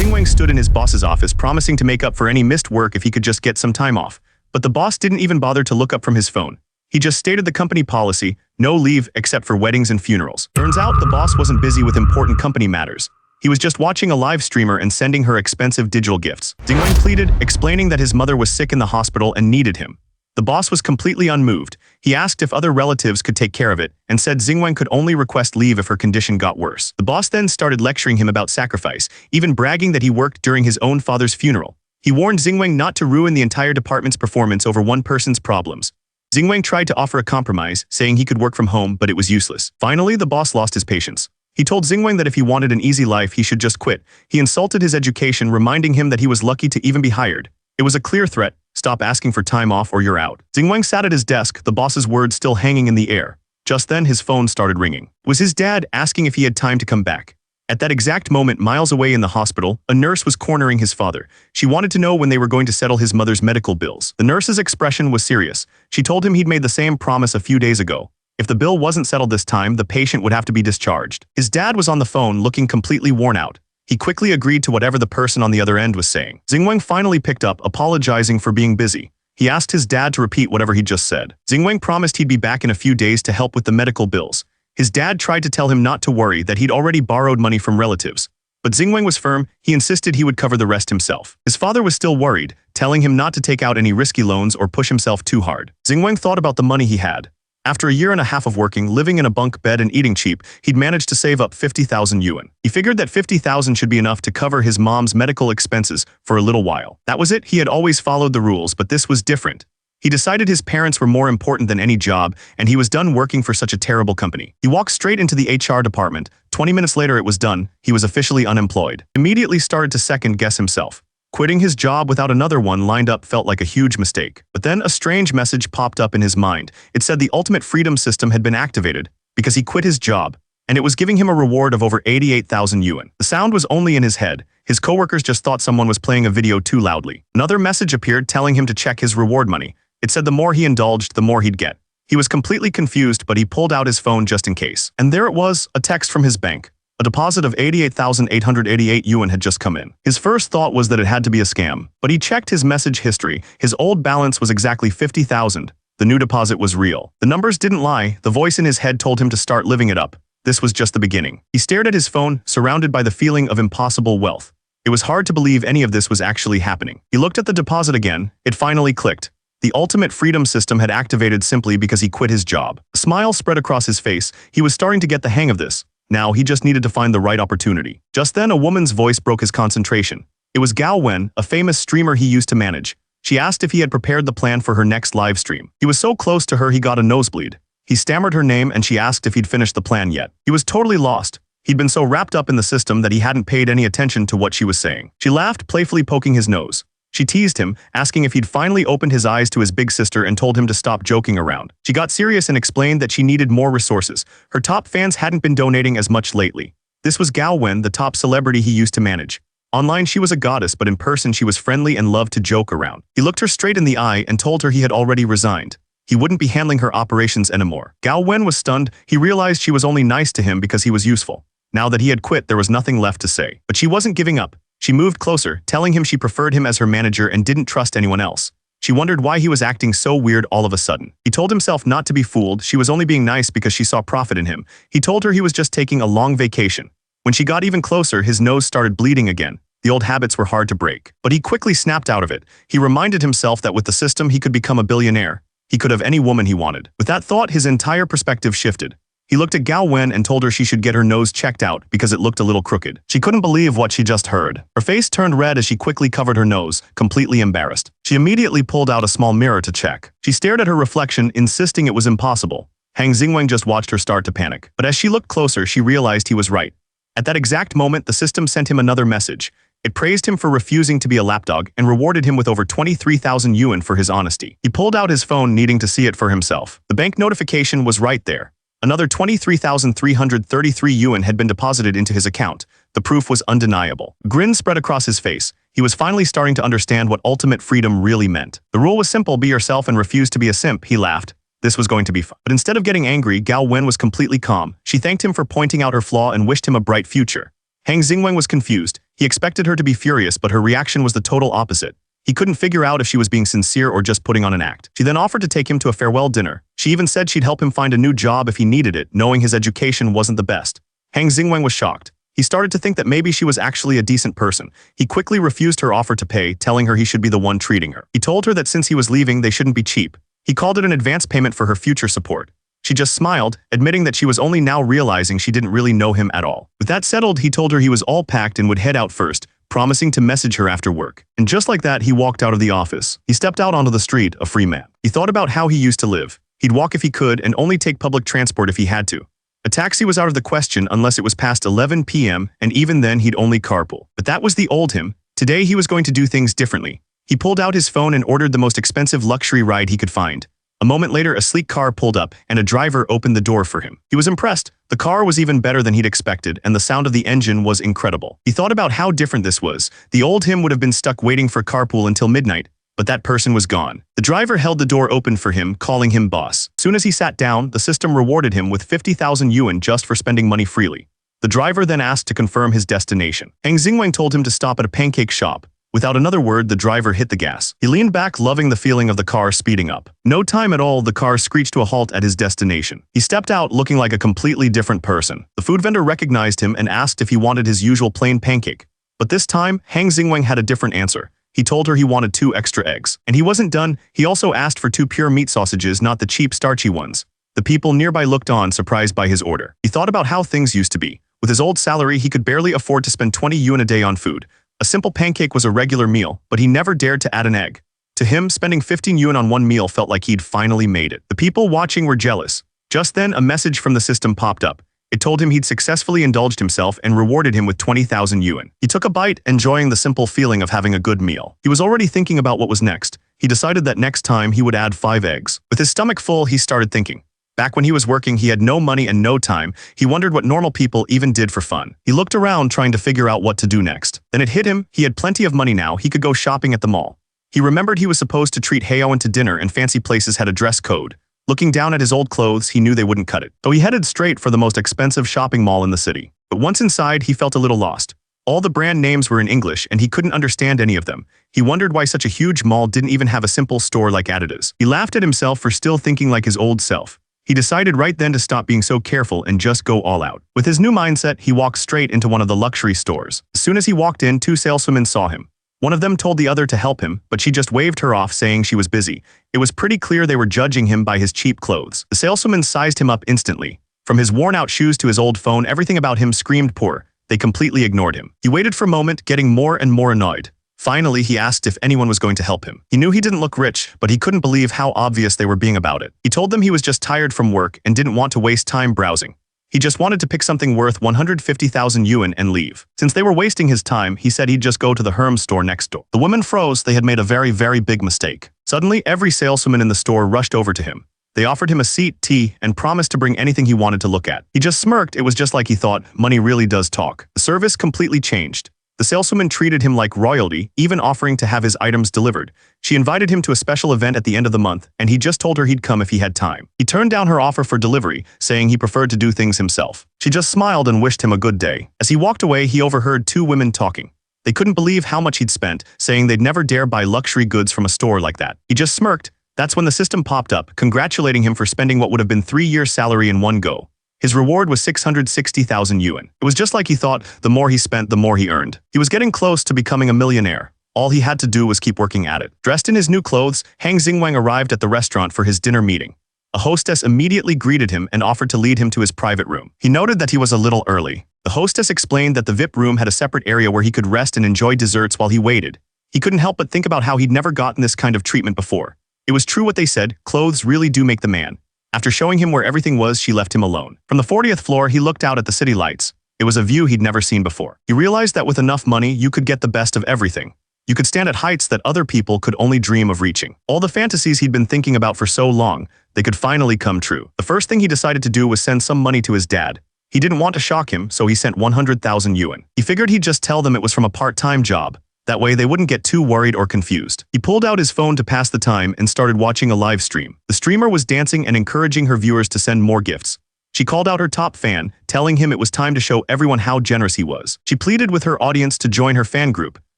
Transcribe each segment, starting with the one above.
Xingwang stood in his boss's office promising to make up for any missed work if he could just get some time off. But the boss didn't even bother to look up from his phone. He just stated the company policy, no leave except for weddings and funerals. Turns out the boss wasn't busy with important company matters. He was just watching a live streamer and sending her expensive digital gifts. Xingwang pleaded, explaining that his mother was sick in the hospital and needed him. The boss was completely unmoved. He asked if other relatives could take care of it and said Xingwang could only request leave if her condition got worse. The boss then started lecturing him about sacrifice, even bragging that he worked during his own father's funeral. He warned Xingwang not to ruin the entire department's performance over one person's problems. Xingwang tried to offer a compromise, saying he could work from home, but it was useless. Finally, the boss lost his patience. He told Xingwang that if he wanted an easy life, he should just quit. He insulted his education, reminding him that he was lucky to even be hired. It was a clear threat. Stop asking for time off or you're out. Xingwang sat at his desk, the boss's words still hanging in the air. Just then, his phone started ringing. It was his dad asking if he had time to come back. At that exact moment, miles away in the hospital, a nurse was cornering his father. She wanted to know when they were going to settle his mother's medical bills. The nurse's expression was serious. She told him he'd made the same promise a few days ago. If the bill wasn't settled this time, the patient would have to be discharged. His dad was on the phone, looking completely worn out. He quickly agreed to whatever the person on the other end was saying. Xingwang finally picked up, apologizing for being busy. He asked his dad to repeat whatever he'd just said. Xingwang promised he'd be back in a few days to help with the medical bills. His dad tried to tell him not to worry, that he'd already borrowed money from relatives. But Xingwang was firm. He insisted he would cover the rest himself. His father was still worried, telling him not to take out any risky loans or push himself too hard. Xingwang thought about the money he had. After a year and a half of working, living in a bunk bed and eating cheap, he'd managed to save up 50,000 yuan. He figured that 50,000 should be enough to cover his mom's medical expenses for a little while. That was it. He had always followed the rules, but this was different. He decided his parents were more important than any job, and he was done working for such a terrible company. He walked straight into the HR department. 20 minutes later it was done. He was officially unemployed. Immediately started to second-guess himself. Quitting his job without another one lined up felt like a huge mistake. But then a strange message popped up in his mind. It said the ultimate freedom system had been activated because he quit his job, and it was giving him a reward of over 88,000 yuan. The sound was only in his head. His coworkers just thought someone was playing a video too loudly. Another message appeared telling him to check his reward money. It said the more he indulged, the more he'd get. He was completely confused, but he pulled out his phone just in case. And there it was, a text from his bank. A deposit of 88,888 yuan had just come in. His first thought was that it had to be a scam, but he checked his message history. His old balance was exactly 50,000. The new deposit was real. The numbers didn't lie. The voice in his head told him to start living it up. This was just the beginning. He stared at his phone, surrounded by the feeling of impossible wealth. It was hard to believe any of this was actually happening. He looked at the deposit again. It finally clicked. The ultimate freedom system had activated simply because he quit his job. A smile spread across his face. He was starting to get the hang of this. Now he just needed to find the right opportunity. Just then a woman's voice broke his concentration. It was Gao Wen, a famous streamer he used to manage. She asked if he had prepared the plan for her next live stream. He was so close to her he got a nosebleed. He stammered her name and she asked if he'd finished the plan yet. He was totally lost. He'd been so wrapped up in the system that he hadn't paid any attention to what she was saying. She laughed, playfully poking his nose. She teased him, asking if he'd finally opened his eyes to his big sister and told him to stop joking around. She got serious and explained that she needed more resources. Her top fans hadn't been donating as much lately. This was Gao Wen, the top celebrity he used to manage. Online she was a goddess, but in person she was friendly and loved to joke around. He looked her straight in the eye and told her he had already resigned. He wouldn't be handling her operations anymore. Gao Wen was stunned. He realized she was only nice to him because he was useful. Now that he had quit, there was nothing left to say. But she wasn't giving up. She moved closer, telling him she preferred him as her manager and didn't trust anyone else. She wondered why he was acting so weird all of a sudden. He told himself not to be fooled. She was only being nice because she saw profit in him. He told her he was just taking a long vacation. When she got even closer, his nose started bleeding again. The old habits were hard to break. But he quickly snapped out of it. He reminded himself that with the system he could become a billionaire. He could have any woman he wanted. With that thought, his entire perspective shifted. He looked at Gao Wen and told her she should get her nose checked out because it looked a little crooked. She couldn't believe what she just heard. Her face turned red as she quickly covered her nose, completely embarrassed. She immediately pulled out a small mirror to check. She stared at her reflection, insisting it was impossible. Xingwang just watched her start to panic. But as she looked closer, she realized he was right. At that exact moment, the system sent him another message. It praised him for refusing to be a lapdog and rewarded him with over 23,000 yuan for his honesty. He pulled out his phone, needing to see it for himself. The bank notification was right there. Another 23,333 yuan had been deposited into his account. The proof was undeniable. A grin spread across his face. He was finally starting to understand what ultimate freedom really meant. The rule was simple: be yourself and refuse to be a simp. He laughed. This was going to be fun. But instead of getting angry, Gao Wen was completely calm. She thanked him for pointing out her flaw and wished him a bright future. Xingwang was confused. He expected her to be furious, but her reaction was the total opposite. He couldn't figure out if she was being sincere or just putting on an act. She then offered to take him to a farewell dinner. She even said she'd help him find a new job if he needed it, knowing his education wasn't the best. Hang Xingwang was shocked. He started to think that maybe she was actually a decent person. He quickly refused her offer to pay, telling her he should be the one treating her. He told her that since he was leaving, they shouldn't be cheap. He called it an advance payment for her future support. She just smiled, admitting that she was only now realizing she didn't really know him at all. With that settled, he told her he was all packed and would head out first, promising to message her after work. And just like that, he walked out of the office. He stepped out onto the street, a free man. He thought about how he used to live. He'd walk if he could and only take public transport if he had to. A taxi was out of the question unless it was past 11 p.m., and even then he'd only carpool. But that was the old him. Today he was going to do things differently. He pulled out his phone and ordered the most expensive luxury ride he could find. A moment later, a sleek car pulled up, and a driver opened the door for him. He was impressed. The car was even better than he'd expected, and the sound of the engine was incredible. He thought about how different this was. The old him would have been stuck waiting for carpool until midnight, but that person was gone. The driver held the door open for him, calling him boss. Soon as he sat down, the system rewarded him with 50,000 yuan just for spending money freely. The driver then asked to confirm his destination. Hang Xingwang told him to stop at a pancake shop. Without another word, the driver hit the gas. He leaned back, loving the feeling of the car speeding up. No time at all, the car screeched to a halt at his destination. He stepped out looking like a completely different person. The food vendor recognized him and asked if he wanted his usual plain pancake. But this time, Hang Xingwang had a different answer. He told her he wanted 2 extra eggs. And he wasn't done, he also asked for 2 pure meat sausages, not the cheap starchy ones. The people nearby looked on, surprised by his order. He thought about how things used to be. With his old salary, he could barely afford to spend 20 yuan a day on food. A simple pancake was a regular meal, but he never dared to add an egg. To him, spending 15 yuan on one meal felt like he'd finally made it. The people watching were jealous. Just then, a message from the system popped up. It told him he'd successfully indulged himself and rewarded him with 20,000 yuan. He took a bite, enjoying the simple feeling of having a good meal. He was already thinking about what was next. He decided that next time he would add 5 eggs. With his stomach full, he started thinking. Back when he was working, he had no money and no time. He wondered what normal people even did for fun. He looked around trying to figure out what to do next. Then it hit him. He had plenty of money now. He could go shopping at the mall. He remembered he was supposed to treat Heowen to dinner and fancy places had a dress code. Looking down at his old clothes, he knew they wouldn't cut it. So he headed straight for the most expensive shopping mall in the city. But once inside, he felt a little lost. All the brand names were in English and he couldn't understand any of them. He wondered why such a huge mall didn't even have a simple store like Adidas. He laughed at himself for still thinking like his old self. He decided right then to stop being so careful and just go all out. With his new mindset, he walked straight into one of the luxury stores. As soon as he walked in, 2 saleswomen saw him. One of them told the other to help him, but she just waved her off, saying she was busy. It was pretty clear they were judging him by his cheap clothes. The saleswomen sized him up instantly. From his worn-out shoes to his old phone, everything about him screamed poor. They completely ignored him. He waited for a moment, getting more and more annoyed. Finally, he asked if anyone was going to help him. He knew he didn't look rich, but he couldn't believe how obvious they were being about it. He told them he was just tired from work and didn't want to waste time browsing. He just wanted to pick something worth 150,000 yuan and leave. Since they were wasting his time, he said he'd just go to the Hermes store next door. The women froze. They had made a very, very big mistake. Suddenly, every saleswoman in the store rushed over to him. They offered him a seat, tea, and promised to bring anything he wanted to look at. He just smirked. It was just like he thought, money really does talk. The service completely changed. The saleswoman treated him like royalty, even offering to have his items delivered. She invited him to a special event at the end of the month, and he just told her he'd come if he had time. He turned down her offer for delivery, saying he preferred to do things himself. She just smiled and wished him a good day. As he walked away, he overheard 2 women talking. They couldn't believe how much he'd spent, saying they'd never dare buy luxury goods from a store like that. He just smirked. That's when the system popped up, congratulating him for spending what would have been 3 years' salary in one go. His reward was 660,000 yuan. It was just like he thought, the more he spent, the more he earned. He was getting close to becoming a millionaire. All he had to do was keep working at it. Dressed in his new clothes, Hang Xingwang arrived at the restaurant for his dinner meeting. A hostess immediately greeted him and offered to lead him to his private room. He noted that he was a little early. The hostess explained that the VIP room had a separate area where he could rest and enjoy desserts while he waited. He couldn't help but think about how he'd never gotten this kind of treatment before. It was true what they said, clothes really do make the man. After showing him where everything was, she left him alone. From the 40th floor, he looked out at the city lights. It was a view he'd never seen before. He realized that with enough money, you could get the best of everything. You could stand at heights that other people could only dream of reaching. All the fantasies he'd been thinking about for so long, they could finally come true. The first thing he decided to do was send some money to his dad. He didn't want to shock him, so he sent 100,000 yuan. He figured he'd just tell them it was from a part-time job. That way they wouldn't get too worried or confused. He pulled out his phone to pass the time and started watching a live stream. The streamer was dancing and encouraging her viewers to send more gifts. She called out her top fan, telling him it was time to show everyone how generous he was. She pleaded with her audience to join her fan group,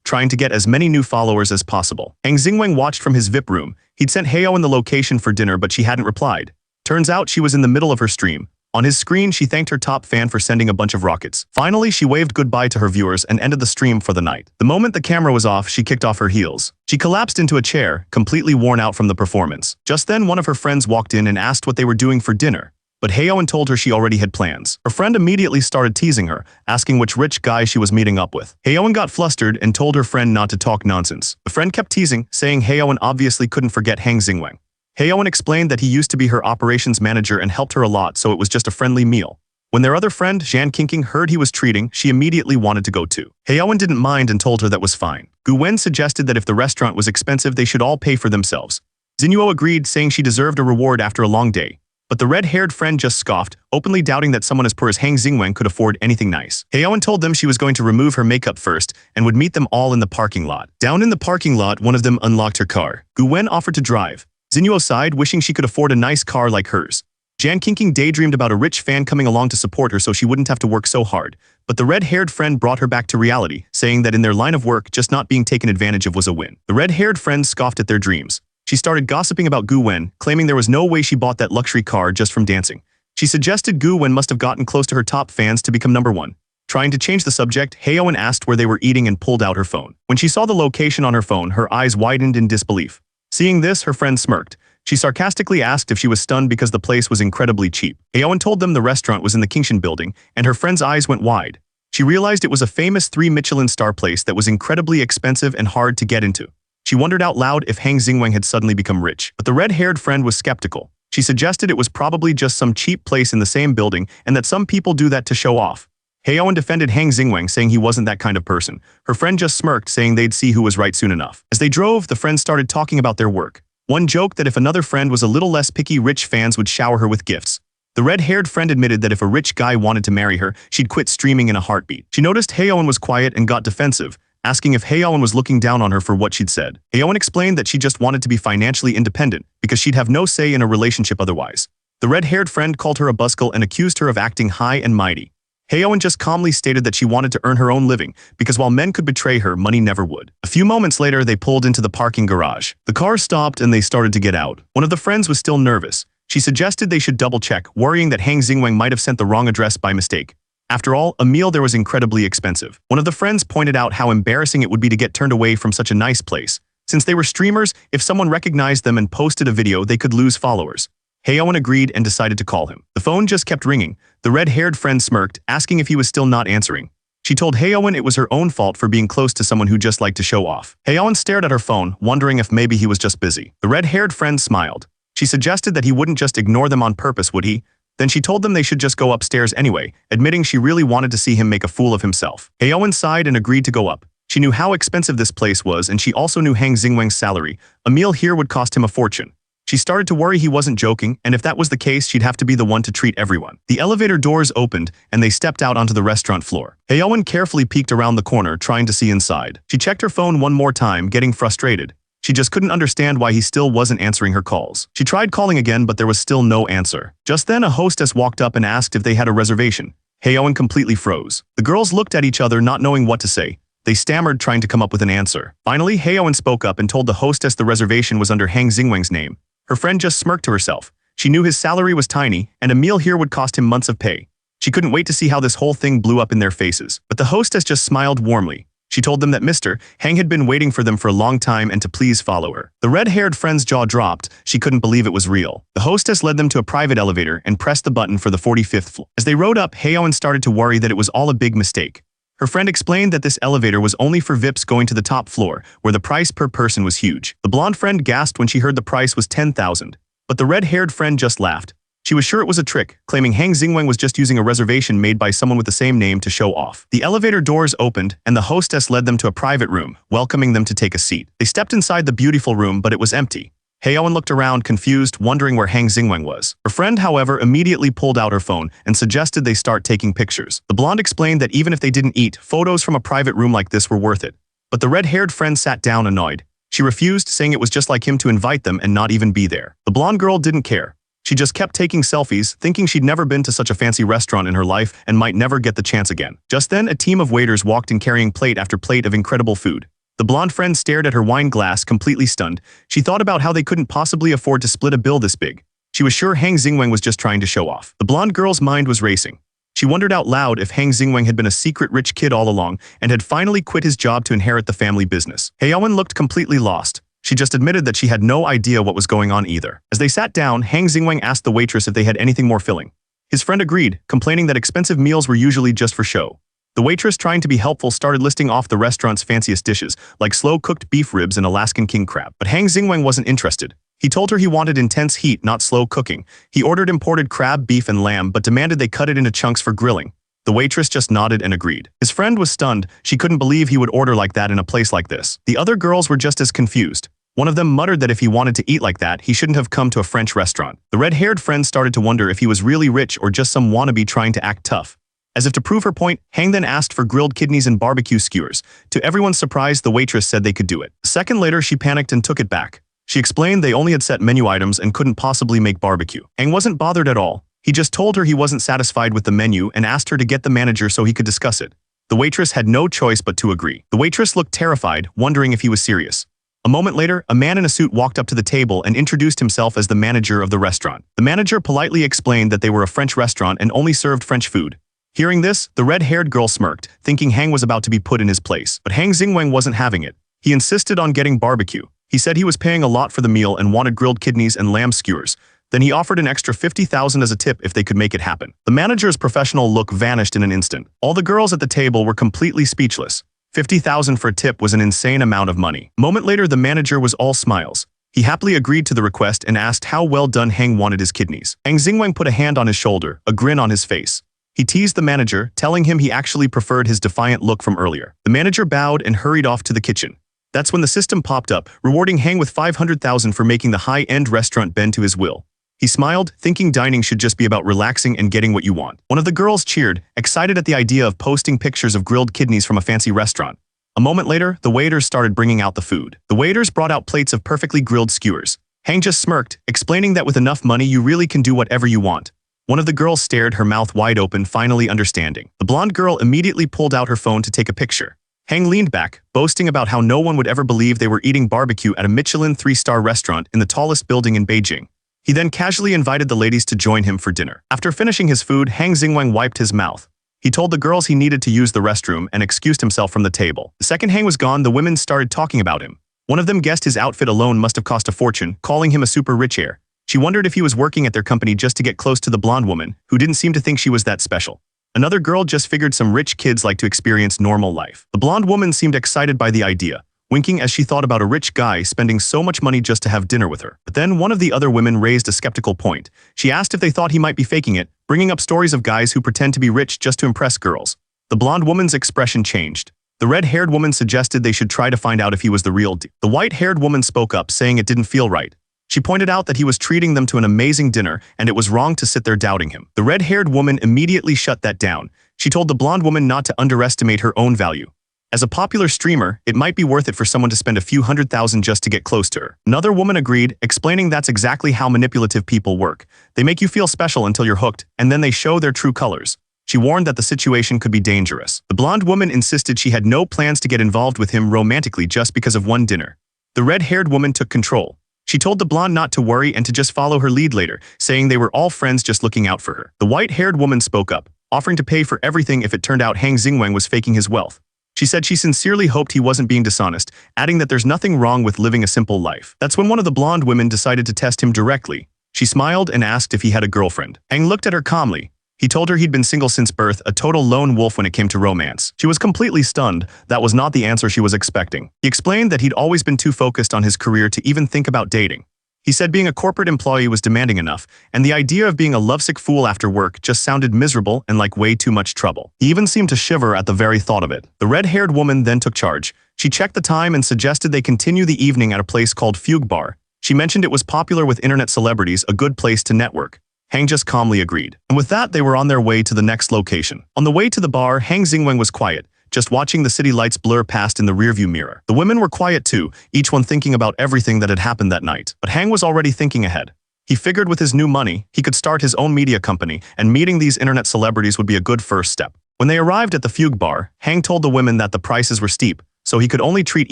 trying to get as many new followers as possible. Han Xingwang watched from his VIP room. He'd sent Heyoin the location for dinner, but she hadn't replied. Turns out she was in the middle of her stream. On his screen, she thanked her top fan for sending a bunch of rockets. Finally, she waved goodbye to her viewers and ended the stream for the night. The moment the camera was off, she kicked off her heels. She collapsed into a chair, completely worn out from the performance. Just then, one of her friends walked in and asked what they were doing for dinner. But Heyoin told her she already had plans. Her friend immediately started teasing her, asking which rich guy she was meeting up with. Heyoin got flustered and told her friend not to talk nonsense. The friend kept teasing, saying Heyoin obviously couldn't forget Han Xingwang. Heyoin explained that he used to be her operations manager and helped her a lot, so it was just a friendly meal. When their other friend, Zhan Qingqing, heard he was treating, she immediately wanted to go too. Heyoin didn't mind and told her that was fine. Gu Wen suggested that if the restaurant was expensive, they should all pay for themselves. Xinyuo agreed, saying she deserved a reward after a long day. But the red-haired friend just scoffed, openly doubting that someone as poor as Han Xingwang could afford anything nice. Heyoin told them she was going to remove her makeup first and would meet them all in the parking lot. Down in the parking lot, one of them unlocked her car. Gu Wen offered to drive. Xinyuo sighed, wishing she could afford a nice car like hers. Zhan Qingqing daydreamed about a rich fan coming along to support her so she wouldn't have to work so hard. But the red-haired friend brought her back to reality, saying that in their line of work, just not being taken advantage of was a win. The red-haired friend scoffed at their dreams. She started gossiping about Gu Wen, claiming there was no way she bought that luxury car just from dancing. She suggested Gu Wen must have gotten close to her top fans to become #1. Trying to change the subject, Heyoin asked where they were eating and pulled out her phone. When she saw the location on her phone, her eyes widened in disbelief. Seeing this, her friend smirked. She sarcastically asked if she was stunned because the place was incredibly cheap. Heyoin told them the restaurant was in the Kingshan building, and her friend's eyes went wide. She realized it was a famous 3 Michelin star place that was incredibly expensive and hard to get into. She wondered out loud if Han Xingwang had suddenly become rich, but the red-haired friend was skeptical. She suggested it was probably just some cheap place in the same building and that some people do that to show off. Heyoin defended Han Xingwang, saying he wasn't that kind of person. Her friend just smirked, saying they'd see who was right soon enough. As they drove, the friends started talking about their work. One joked that if another friend was a little less picky, rich fans would shower her with gifts. The red-haired friend admitted that if a rich guy wanted to marry her, she'd quit streaming in a heartbeat. She noticed Heyoin was quiet and got defensive, asking if Heyoin was looking down on her for what she'd said. Heyoin explained that she just wanted to be financially independent because she'd have no say in a relationship otherwise. The red-haired friend called her a buzzkill and accused her of acting high and mighty. Heyoin just calmly stated that she wanted to earn her own living because while men could betray her, money never would. A few moments later, they pulled into the parking garage. The car stopped and they started to get out. One of the friends was still nervous. She suggested they should double-check, worrying that Han Xingwang might have sent the wrong address by mistake. After all, a meal there was incredibly expensive. One of the friends pointed out how embarrassing it would be to get turned away from such a nice place. Since they were streamers, if someone recognized them and posted a video, they could lose followers. Heyoin agreed and decided to call him. The phone just kept ringing. The red-haired friend smirked, asking if he was still not answering. She told Heyoin it was her own fault for being close to someone who just liked to show off. Heyoin stared at her phone, wondering if maybe he was just busy. The red-haired friend smiled. She suggested that he wouldn't just ignore them on purpose, would he? Then she told them they should just go upstairs anyway, admitting she really wanted to see him make a fool of himself. Heyoin sighed and agreed to go up. She knew how expensive this place was, and she also knew Han Xingwang's salary. A meal here would cost him a fortune. She started to worry he wasn't joking, and if that was the case, she'd have to be the one to treat everyone. The elevator doors opened, and they stepped out onto the restaurant floor. Heyoin carefully peeked around the corner, trying to see inside. She checked her phone one more time, getting frustrated. She just couldn't understand why he still wasn't answering her calls. She tried calling again, but there was still no answer. Just then, a hostess walked up and asked if they had a reservation. Heyoin completely froze. The girls looked at each other, not knowing what to say. They stammered, trying to come up with an answer. Finally, Heyoin spoke up and told the hostess the reservation was under Han Xingwang's name. Her friend just smirked to herself. She knew his salary was tiny, and a meal here would cost him months of pay. She couldn't wait to see how this whole thing blew up in their faces. But the hostess just smiled warmly. She told them that Mr. Hang had been waiting for them for a long time and to please follow her. The red-haired friend's jaw dropped. She couldn't believe it was real. The hostess led them to a private elevator and pressed the button for the 45th floor. As they rode up, Heyoin started to worry that it was all a big mistake. Her friend explained that this elevator was only for VIPs going to the top floor, where the price per person was huge. The blonde friend gasped when she heard the price was 10,000. But the red-haired friend just laughed. She was sure it was a trick, claiming Han Xingwang was just using a reservation made by someone with the same name to show off. The elevator doors opened, and the hostess led them to a private room, welcoming them to take a seat. They stepped inside the beautiful room, but it was empty. Heyoin looked around, confused, wondering where Han Xingwang was. Her friend, however, immediately pulled out her phone and suggested they start taking pictures. The blonde explained that even if they didn't eat, photos from a private room like this were worth it. But the red-haired friend sat down annoyed. She refused, saying it was just like him to invite them and not even be there. The blonde girl didn't care. She just kept taking selfies, thinking she'd never been to such a fancy restaurant in her life and might never get the chance again. Just then, a team of waiters walked in carrying plate after plate of incredible food. The blonde friend stared at her wine glass, completely stunned. She thought about how they couldn't possibly afford to split a bill this big. She was sure Hang Xingwang was just trying to show off. The blonde girl's mind was racing. She wondered out loud if Hang Xingwang had been a secret rich kid all along and had finally quit his job to inherit the family business. Heowen looked completely lost. She just admitted that she had no idea what was going on either. As they sat down, Hang Xingwang asked the waitress if they had anything more filling. His friend agreed, complaining that expensive meals were usually just for show. The waitress, trying to be helpful, started listing off the restaurant's fanciest dishes, like slow-cooked beef ribs and Alaskan king crab. But Hang Xingwang wasn't interested. He told her he wanted intense heat, not slow cooking. He ordered imported crab, beef, and lamb, but demanded they cut it into chunks for grilling. The waitress just nodded and agreed. His friend was stunned. She couldn't believe he would order like that in a place like this. The other girls were just as confused. One of them muttered that if he wanted to eat like that, he shouldn't have come to a French restaurant. The red-haired friend started to wonder if he was really rich or just some wannabe trying to act tough. As if to prove her point, Hang then asked for grilled kidneys and barbecue skewers. To everyone's surprise, the waitress said they could do it. A second later, she panicked and took it back. She explained they only had set menu items and couldn't possibly make barbecue. Hang wasn't bothered at all. He just told her he wasn't satisfied with the menu and asked her to get the manager so he could discuss it. The waitress had no choice but to agree. The waitress looked terrified, wondering if he was serious. A moment later, a man in a suit walked up to the table and introduced himself as the manager of the restaurant. The manager politely explained that they were a French restaurant and only served French food. Hearing this, the red-haired girl smirked, thinking Hang was about to be put in his place. But Hang Xingwang wasn't having it. He insisted on getting barbecue. He said he was paying a lot for the meal and wanted grilled kidneys and lamb skewers. Then he offered an extra 50,000 as a tip if they could make it happen. The manager's professional look vanished in an instant. All the girls at the table were completely speechless. 50,000 for a tip was an insane amount of money. A moment later, the manager was all smiles. He happily agreed to the request and asked how well done Hang wanted his kidneys. Hang Xingwang put a hand on his shoulder, a grin on his face. He teased the manager, telling him he actually preferred his defiant look from earlier. The manager bowed and hurried off to the kitchen. That's when the system popped up, rewarding Hang with 500,000 for making the high-end restaurant bend to his will. He smiled, thinking dining should just be about relaxing and getting what you want. One of the girls cheered, excited at the idea of posting pictures of grilled kidneys from a fancy restaurant. A moment later, the waiters started bringing out the food. The waiters brought out plates of perfectly grilled skewers. Hang just smirked, explaining that with enough money you really can do whatever you want. One of the girls stared, her mouth wide open, finally understanding. The blonde girl immediately pulled out her phone to take a picture. Hang leaned back, boasting about how no one would ever believe they were eating barbecue at a Michelin 3-star restaurant in the tallest building in Beijing. He then casually invited the ladies to join him for dinner. After finishing his food, Hang Xingwang wiped his mouth. He told the girls he needed to use the restroom and excused himself from the table. The second Hang was gone, the women started talking about him. One of them guessed his outfit alone must have cost a fortune, calling him a super rich heir. She wondered if he was working at their company just to get close to the blonde woman, who didn't seem to think she was that special. Another girl just figured some rich kids like to experience normal life. The blonde woman seemed excited by the idea, winking as she thought about a rich guy spending so much money just to have dinner with her. But then one of the other women raised a skeptical point. She asked if they thought he might be faking it, bringing up stories of guys who pretend to be rich just to impress girls. The blonde woman's expression changed. The red-haired woman suggested they should try to find out if he was the real deal. The white-haired woman spoke up, saying it didn't feel right. She pointed out that he was treating them to an amazing dinner and it was wrong to sit there doubting him. The red-haired woman immediately shut that down. She told the blonde woman not to underestimate her own value. As a popular streamer, it might be worth it for someone to spend a few $100,000 just to get close to her. Another woman agreed, explaining that's exactly how manipulative people work. They make you feel special until you're hooked, and then they show their true colors. She warned that the situation could be dangerous. The blonde woman insisted she had no plans to get involved with him romantically just because of one dinner. The red-haired woman took control. She told the blonde not to worry and to just follow her lead later, saying they were all friends just looking out for her. The white-haired woman spoke up, offering to pay for everything if it turned out Hang Xingwang was faking his wealth. She said she sincerely hoped he wasn't being dishonest, adding that there's nothing wrong with living a simple life. That's when one of the blonde women decided to test him directly. She smiled and asked if he had a girlfriend. Hang looked at her calmly. He told her he'd been single since birth, a total lone wolf when it came to romance. She was completely stunned. That was not the answer she was expecting. He explained that he'd always been too focused on his career to even think about dating. He said being a corporate employee was demanding enough, and the idea of being a lovesick fool after work just sounded miserable and like way too much trouble. He even seemed to shiver at the very thought of it. The red-haired woman then took charge. She checked the time and suggested they continue the evening at a place called Fugue Bar. She mentioned it was popular with internet celebrities, a good place to network. Hang just calmly agreed. And with that, they were on their way to the next location. On the way to the bar, Hang Xingwang was quiet, just watching the city lights blur past in the rearview mirror. The women were quiet too, each one thinking about everything that had happened that night. But Hang was already thinking ahead. He figured with his new money, he could start his own media company, and meeting these internet celebrities would be a good first step. When they arrived at the Fugue bar, Hang told the women that the prices were steep, so he could only treat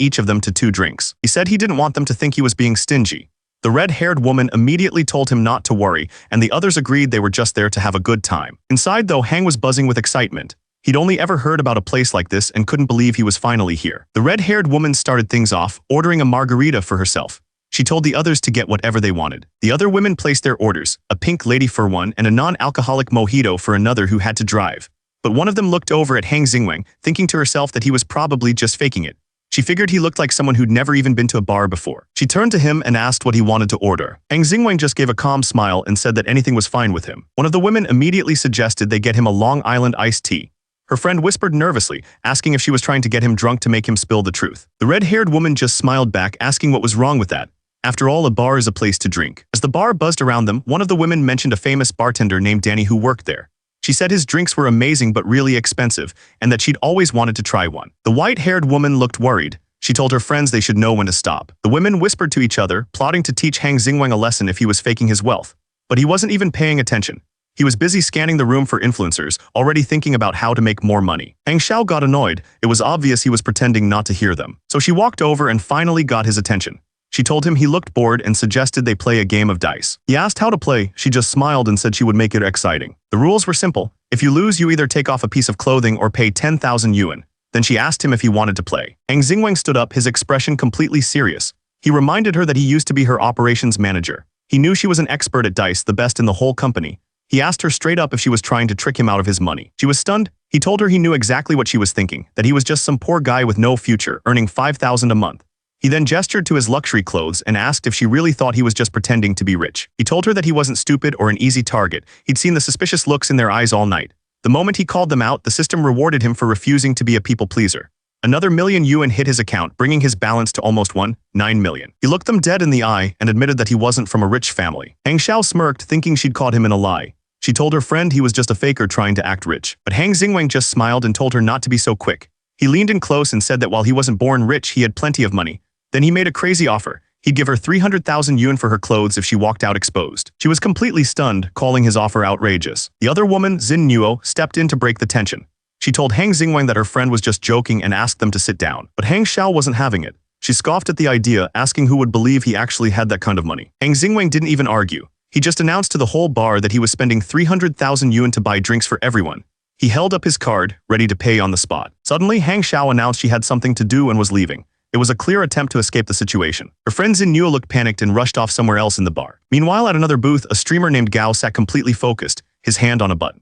each of them to 2 drinks. He said he didn't want them to think he was being stingy. The red-haired woman immediately told him not to worry, and the others agreed they were just there to have a good time. Inside, though, Hang was buzzing with excitement. He'd only ever heard about a place like this and couldn't believe he was finally here. The red-haired woman started things off, ordering a margarita for herself. She told the others to get whatever they wanted. The other women placed their orders, a pink lady for one and a non-alcoholic mojito for another who had to drive. But one of them looked over at Hang Xingwang, thinking to herself that he was probably just faking it. She figured he looked like someone who'd never even been to a bar before. She turned to him and asked what he wanted to order. Hang Xingwang just gave a calm smile and said that anything was fine with him. One of the women immediately suggested they get him a Long Island iced tea. Her friend whispered nervously, asking if she was trying to get him drunk to make him spill the truth. The red-haired woman just smiled back, asking what was wrong with that. After all, a bar is a place to drink. As the bar buzzed around them, one of the women mentioned a famous bartender named Danny who worked there. She said his drinks were amazing but really expensive, and that she'd always wanted to try one. The white-haired woman looked worried. She told her friends they should know when to stop. The women whispered to each other, plotting to teach Hang Xingwang a lesson if he was faking his wealth. But he wasn't even paying attention. He was busy scanning the room for influencers, already thinking about how to make more money. Hang Xiao got annoyed. It was obvious he was pretending not to hear them. So she walked over and finally got his attention. She told him he looked bored and suggested they play a game of dice. He asked how to play. She just smiled and said she would make it exciting. The rules were simple. If you lose, you either take off a piece of clothing or pay 10,000 yuan. Then she asked him if he wanted to play. Hang Xingwang stood up, his expression completely serious. He reminded her that he used to be her operations manager. He knew she was an expert at dice, the best in the whole company. He asked her straight up if she was trying to trick him out of his money. She was stunned. He told her he knew exactly what she was thinking, that he was just some poor guy with no future, earning 5,000 a month. He then gestured to his luxury clothes and asked if she really thought he was just pretending to be rich. He told her that he wasn't stupid or an easy target. He'd seen the suspicious looks in their eyes all night. The moment he called them out, the system rewarded him for refusing to be a people-pleaser. Another million yuan hit his account, bringing his balance to almost 9 million. He looked them dead in the eye and admitted that he wasn't from a rich family. Hang Xiao smirked, thinking she'd caught him in a lie. She told her friend he was just a faker trying to act rich. But Hang Xingwang just smiled and told her not to be so quick. He leaned in close and said that while he wasn't born rich, he had plenty of money. Then he made a crazy offer. He'd give her 300,000 yuan for her clothes if she walked out exposed. She was completely stunned, calling his offer outrageous. The other woman, Xin Nuo, stepped in to break the tension. She told Hang Xingwang that her friend was just joking and asked them to sit down. But Hang Xiao wasn't having it. She scoffed at the idea, asking who would believe he actually had that kind of money. Hang Xingwang didn't even argue. He just announced to the whole bar that he was spending 300,000 yuan to buy drinks for everyone. He held up his card, ready to pay on the spot. Suddenly, Hang Xiao announced she had something to do and was leaving. It was a clear attempt to escape the situation. Her friend Xin Nuo looked panicked and rushed off somewhere else in the bar. Meanwhile, at another booth, a streamer named Gao sat completely focused, his hand on a button.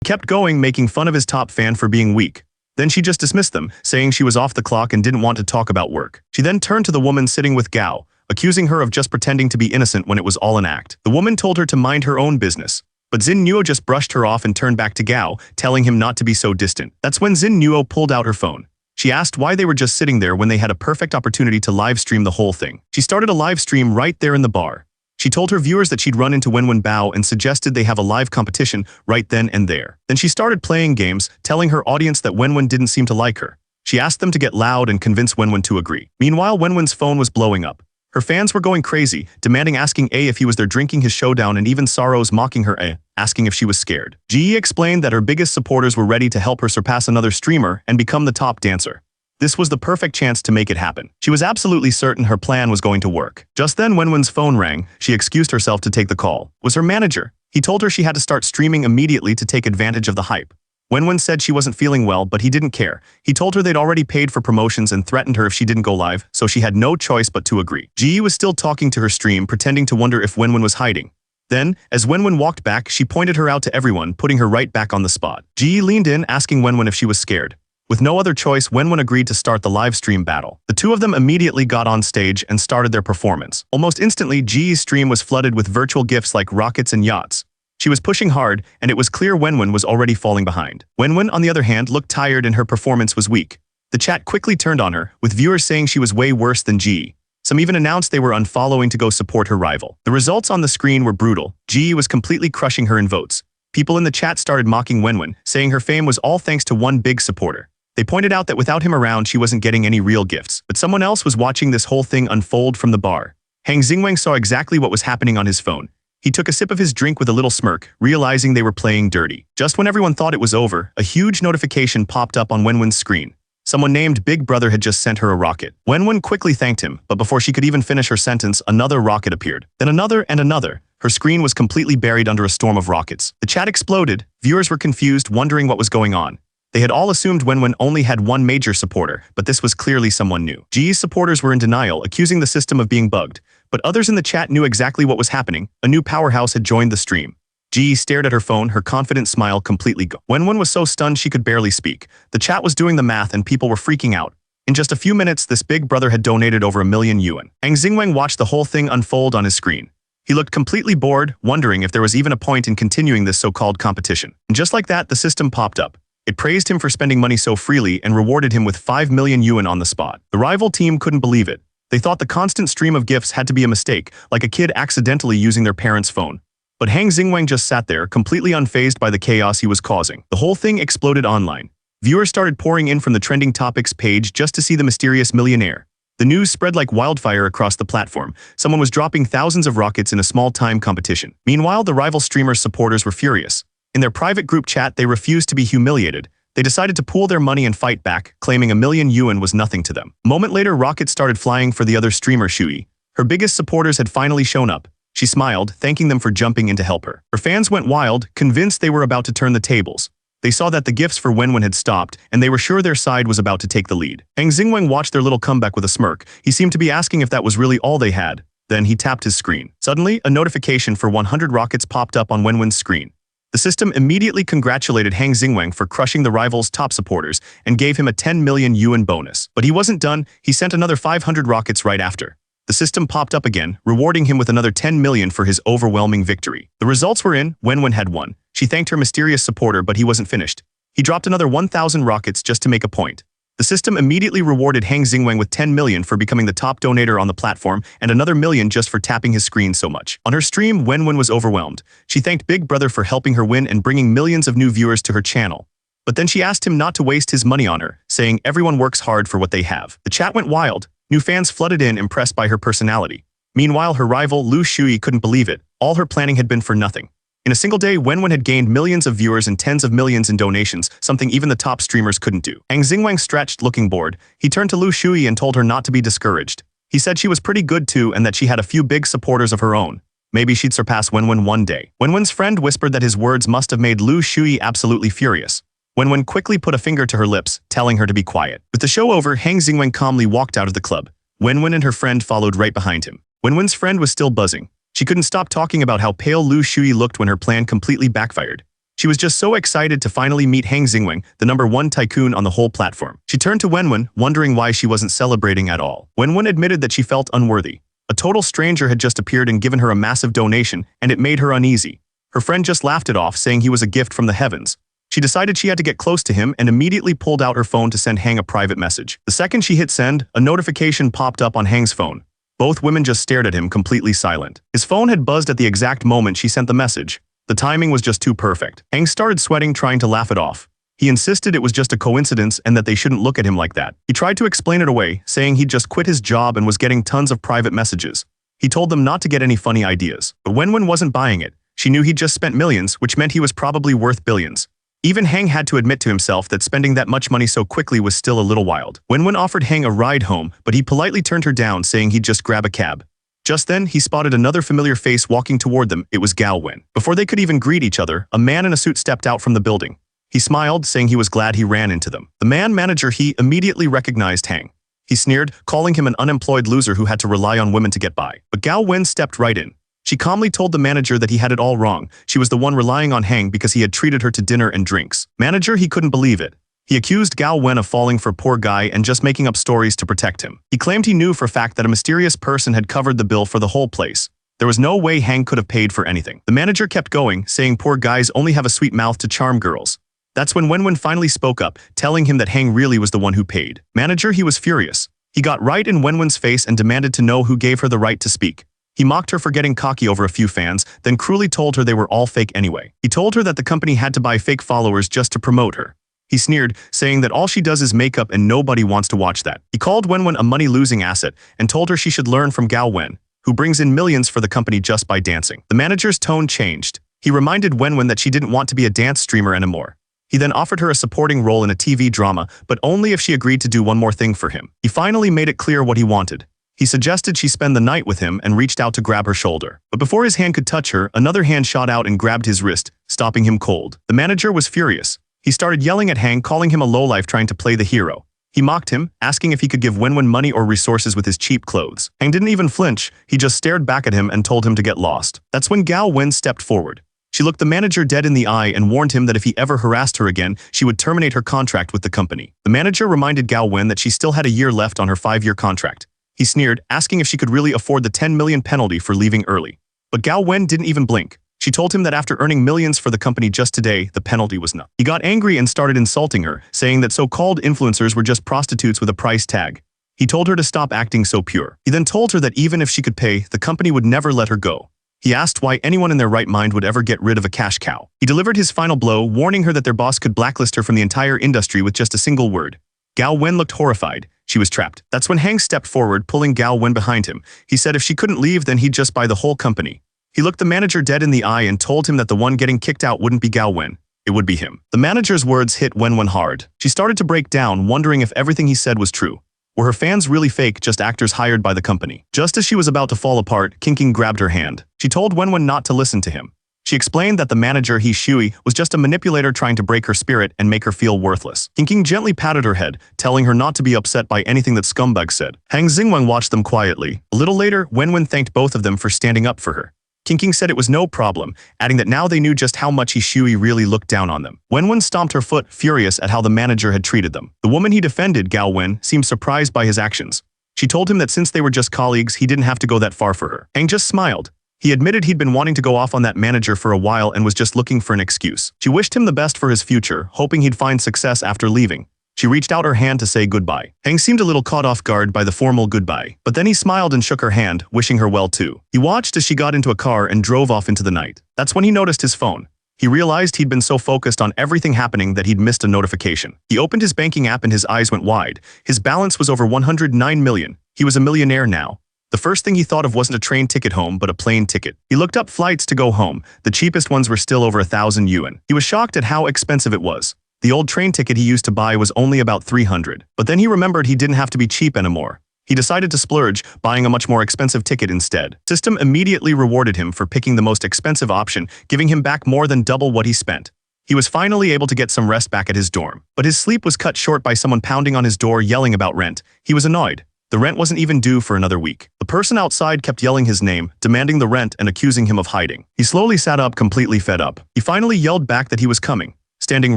He kept going, making fun of his top fan for being weak. Then she just dismissed them, saying she was off the clock and didn't want to talk about work. She then turned to the woman sitting with Gao, accusing her of just pretending to be innocent when it was all an act. The woman told her to mind her own business. But Xin Nuo just brushed her off and turned back to Gao, telling him not to be so distant. That's when Xin Nuo pulled out her phone. She asked why they were just sitting there when they had a perfect opportunity to live stream the whole thing. She started a live stream right there in the bar. She told her viewers that she'd run into Wenwen Bao and suggested they have a live competition right then and there. Then she started playing games, telling her audience that Wenwen didn't seem to like her. She asked them to get loud and convince Wenwen to agree. Meanwhile, Wenwen's phone was blowing up. Her fans were going crazy, asking A if he was there drinking his showdown, and even Sorrows mocking her A, asking if she was scared. Ji explained that her biggest supporters were ready to help her surpass another streamer and become the top dancer. This was the perfect chance to make it happen. She was absolutely certain her plan was going to work. Just then, Wenwen's phone rang. She excused herself to take the call. It was her manager. He told her she had to start streaming immediately to take advantage of the hype. Wenwen said she wasn't feeling well, but he didn't care. He told her they'd already paid for promotions and threatened her if she didn't go live, so she had no choice but to agree. Ji was still talking to her stream, pretending to wonder if Wenwen was hiding. Then, as Wenwen walked back, she pointed her out to everyone, putting her right back on the spot. Ji leaned in, asking Wenwen if she was scared. With no other choice, Wenwen agreed to start the live stream battle. The two of them immediately got on stage and started their performance. Almost instantly, Ji's stream was flooded with virtual gifts like rockets and yachts. She was pushing hard, and it was clear Wenwen was already falling behind. Wenwen, on the other hand, looked tired and her performance was weak. The chat quickly turned on her, with viewers saying she was way worse than Ji. Some even announced they were unfollowing to go support her rival. The results on the screen were brutal. Ji was completely crushing her in votes. People in the chat started mocking Wenwen, saying her fame was all thanks to one big supporter. They pointed out that without him around, she wasn't getting any real gifts. But someone else was watching this whole thing unfold from the bar. Hang Xingwang saw exactly what was happening on his phone. He took a sip of his drink with a little smirk, realizing they were playing dirty. Just when everyone thought it was over, a huge notification popped up on Wenwen's screen. Someone named Big Brother had just sent her a rocket. Wenwen quickly thanked him, but before she could even finish her sentence, another rocket appeared. Then another and another. Her screen was completely buried under a storm of rockets. The chat exploded. Viewers were confused, wondering what was going on. They had all assumed Wenwen only had one major supporter, but this was clearly someone new. G's supporters were in denial, accusing the system of being bugged. But others in the chat knew exactly what was happening. A new powerhouse had joined the stream. Ji stared at her phone, her confident smile completely gone. Wenwen was so stunned she could barely speak. The chat was doing the math and people were freaking out. In just a few minutes, this Big Brother had donated over 1 million yuan. Hang Xingwang watched the whole thing unfold on his screen. He looked completely bored, wondering if there was even a point in continuing this so-called competition. And just like that, the system popped up. It praised him for spending money so freely and rewarded him with 5 million yuan on the spot. The rival team couldn't believe it. They thought the constant stream of gifts had to be a mistake, like a kid accidentally using their parents' phone. But Hang Xingwang just sat there, completely unfazed by the chaos he was causing. The whole thing exploded online. Viewers started pouring in from the trending topics page just to see the mysterious millionaire. The news spread like wildfire across the platform. Someone was dropping thousands of rockets in a small-time competition. Meanwhile, the rival streamer's supporters were furious. In their private group chat, they refused to be humiliated. They decided to pool their money and fight back, claiming 1 million yuan was nothing to them. A moment later, rockets started flying for the other streamer, Shui. Her biggest supporters had finally shown up. She smiled, thanking them for jumping in to help her. Her fans went wild, convinced they were about to turn the tables. They saw that the gifts for Wenwen had stopped, and they were sure their side was about to take the lead. Hang Xingwang watched their little comeback with a smirk. He seemed to be asking if that was really all they had. Then he tapped his screen. Suddenly, a notification for 100 rockets popped up on Wenwen's screen. The system immediately congratulated Hang Xingwang for crushing the rival's top supporters and gave him a 10 million yuan bonus. But he wasn't done. He sent another 500 rockets right after. The system popped up again, rewarding him with another 10 million for his overwhelming victory. The results were in. Wenwen had won. She thanked her mysterious supporter, but he wasn't finished. He dropped another 1,000 rockets just to make a point. The system immediately rewarded Hang Xingwang with 10 million for becoming the top donator on the platform and another million just for tapping his screen so much. On her stream, Wenwen was overwhelmed. She thanked Big Brother for helping her win and bringing millions of new viewers to her channel. But then she asked him not to waste his money on her, saying everyone works hard for what they have. The chat went wild. New fans flooded in, impressed by her personality. Meanwhile, her rival, Lu Shui, couldn't believe it. All her planning had been for nothing. In a single day, Wenwen had gained millions of viewers and tens of millions in donations, something even the top streamers couldn't do. Hang Xingwang stretched, looking bored. He turned to Lu Shui and told her not to be discouraged. He said she was pretty good too and that she had a few big supporters of her own. Maybe she'd surpass Wenwen one day. Wenwen's friend whispered that his words must have made Lu Shui absolutely furious. Wenwen quickly put a finger to her lips, telling her to be quiet. With the show over, Hang Xingwang calmly walked out of the club. Wenwen and her friend followed right behind him. Wenwen's friend was still buzzing. She couldn't stop talking about how pale Lu Shui looked when her plan completely backfired. She was just so excited to finally meet Hang Xingwang, the #1 tycoon on the whole platform. She turned to Wenwen, wondering why she wasn't celebrating at all. Wenwen admitted that she felt unworthy. A total stranger had just appeared and given her a massive donation, and it made her uneasy. Her friend just laughed it off, saying he was a gift from the heavens. She decided she had to get close to him and immediately pulled out her phone to send Hang a private message. The second she hit send, a notification popped up on Hang's phone. Both women just stared at him, completely silent. His phone had buzzed at the exact moment she sent the message. The timing was just too perfect. Hang started sweating, trying to laugh it off. He insisted it was just a coincidence and that they shouldn't look at him like that. He tried to explain it away, saying he'd just quit his job and was getting tons of private messages. He told them not to get any funny ideas. But Wenwen wasn't buying it. She knew he'd just spent millions, which meant he was probably worth billions. Even Hang had to admit to himself that spending that much money so quickly was still a little wild. Wenwen offered Hang a ride home, but he politely turned her down, saying he'd just grab a cab. Just then, he spotted another familiar face walking toward them. It was Gao Wen. Before they could even greet each other, a man in a suit stepped out from the building. He smiled, saying he was glad he ran into them. The man manager he immediately recognized Hang. He sneered, calling him an unemployed loser who had to rely on women to get by. But Gao Wen stepped right in. She calmly told the manager that he had it all wrong. She was the one relying on Hang because he had treated her to dinner and drinks. Manager, he couldn't believe it. He accused Gao Wen of falling for poor guy and just making up stories to protect him. He claimed he knew for a fact that a mysterious person had covered the bill for the whole place. There was no way Hang could have paid for anything. The manager kept going, saying poor guys only have a sweet mouth to charm girls. That's when Wenwen finally spoke up, telling him that Hang really was the one who paid. Manager, he was furious. He got right in Wenwen's face and demanded to know who gave her the right to speak. He mocked her for getting cocky over a few fans, then cruelly told her they were all fake anyway. He told her that the company had to buy fake followers just to promote her. He sneered, saying that all she does is makeup and nobody wants to watch that. He called Wenwen a money-losing asset and told her she should learn from Gao Wen. who brings in millions for the company just by dancing. The manager's tone changed. He reminded Wenwen that she didn't want to be a dance streamer anymore. He then offered her a supporting role in a TV drama, but only if she agreed to do one more thing for him. He finally made it clear what he wanted. He suggested she spend the night with him and reached out to grab her shoulder. But before his hand could touch her, another hand shot out and grabbed his wrist, stopping him cold. The manager was furious. He started yelling at Hang, calling him a lowlife trying to play the hero. He mocked him, asking if he could give Wenwen money or resources with his cheap clothes. Hang didn't even flinch. He just stared back at him and told him to get lost. That's when Gao Wen stepped forward. She looked the manager dead in the eye and warned him that if he ever harassed her again, she would terminate her contract with the company. The manager reminded Gao Wen that she still had a year left on her 5-year contract. He sneered, asking if she could really afford the 10 million penalty for leaving early. But Gao Wen didn't even blink. She told him that after earning millions for the company just today, the penalty was none. He got angry and started insulting her, saying that so-called influencers were just prostitutes with a price tag. He told her to stop acting so pure. He then told her that even if she could pay, the company would never let her go. He asked why anyone in their right mind would ever get rid of a cash cow. He delivered his final blow, warning her that their boss could blacklist her from the entire industry with just a single word. Gao Wen looked horrified. She was trapped. That's when Hang stepped forward, pulling Gao Wen behind him. He said if she couldn't leave, then he'd just buy the whole company. He looked the manager dead in the eye and told him that the one getting kicked out wouldn't be Gao Wen. It would be him. The manager's words hit Wenwen hard. She started to break down, wondering if everything he said was true. Were her fans really fake, just actors hired by the company? Just as she was about to fall apart, King grabbed her hand. She told Wenwen not to listen to him. She explained that the manager, He Shui, was just a manipulator trying to break her spirit and make her feel worthless. King gently patted her head, telling her not to be upset by anything that scumbag said. Hang Xingwen watched them quietly. A little later, Wenwen thanked both of them for standing up for her. King said it was no problem, adding that now they knew just how much He Shui really looked down on them. Wenwen stomped her foot, furious at how the manager had treated them. The woman he defended, Gao Wen, seemed surprised by his actions. She told him that since they were just colleagues, he didn't have to go that far for her. Hang just smiled. He admitted he'd been wanting to go off on that manager for a while and was just looking for an excuse. She wished him the best for his future, hoping he'd find success after leaving. She reached out her hand to say goodbye. Hang seemed a little caught off guard by the formal goodbye, but then he smiled and shook her hand, wishing her well too. He watched as she got into a car and drove off into the night. That's when he noticed his phone. He realized he'd been so focused on everything happening that he'd missed a notification. He opened his banking app and his eyes went wide. His balance was over 109 million. He was a millionaire now. The first thing he thought of wasn't a train ticket home, but a plane ticket. He looked up flights to go home. The cheapest ones were still over 1,000 yuan. He was shocked at how expensive it was. The old train ticket he used to buy was only about 300. But then he remembered he didn't have to be cheap anymore. He decided to splurge, buying a much more expensive ticket instead. System immediately rewarded him for picking the most expensive option, giving him back more than double what he spent. He was finally able to get some rest back at his dorm. But his sleep was cut short by someone pounding on his door yelling about rent. He was annoyed. The rent wasn't even due for another week. The person outside kept yelling his name, demanding the rent and accusing him of hiding. He slowly sat up, completely fed up. He finally yelled back that he was coming. Standing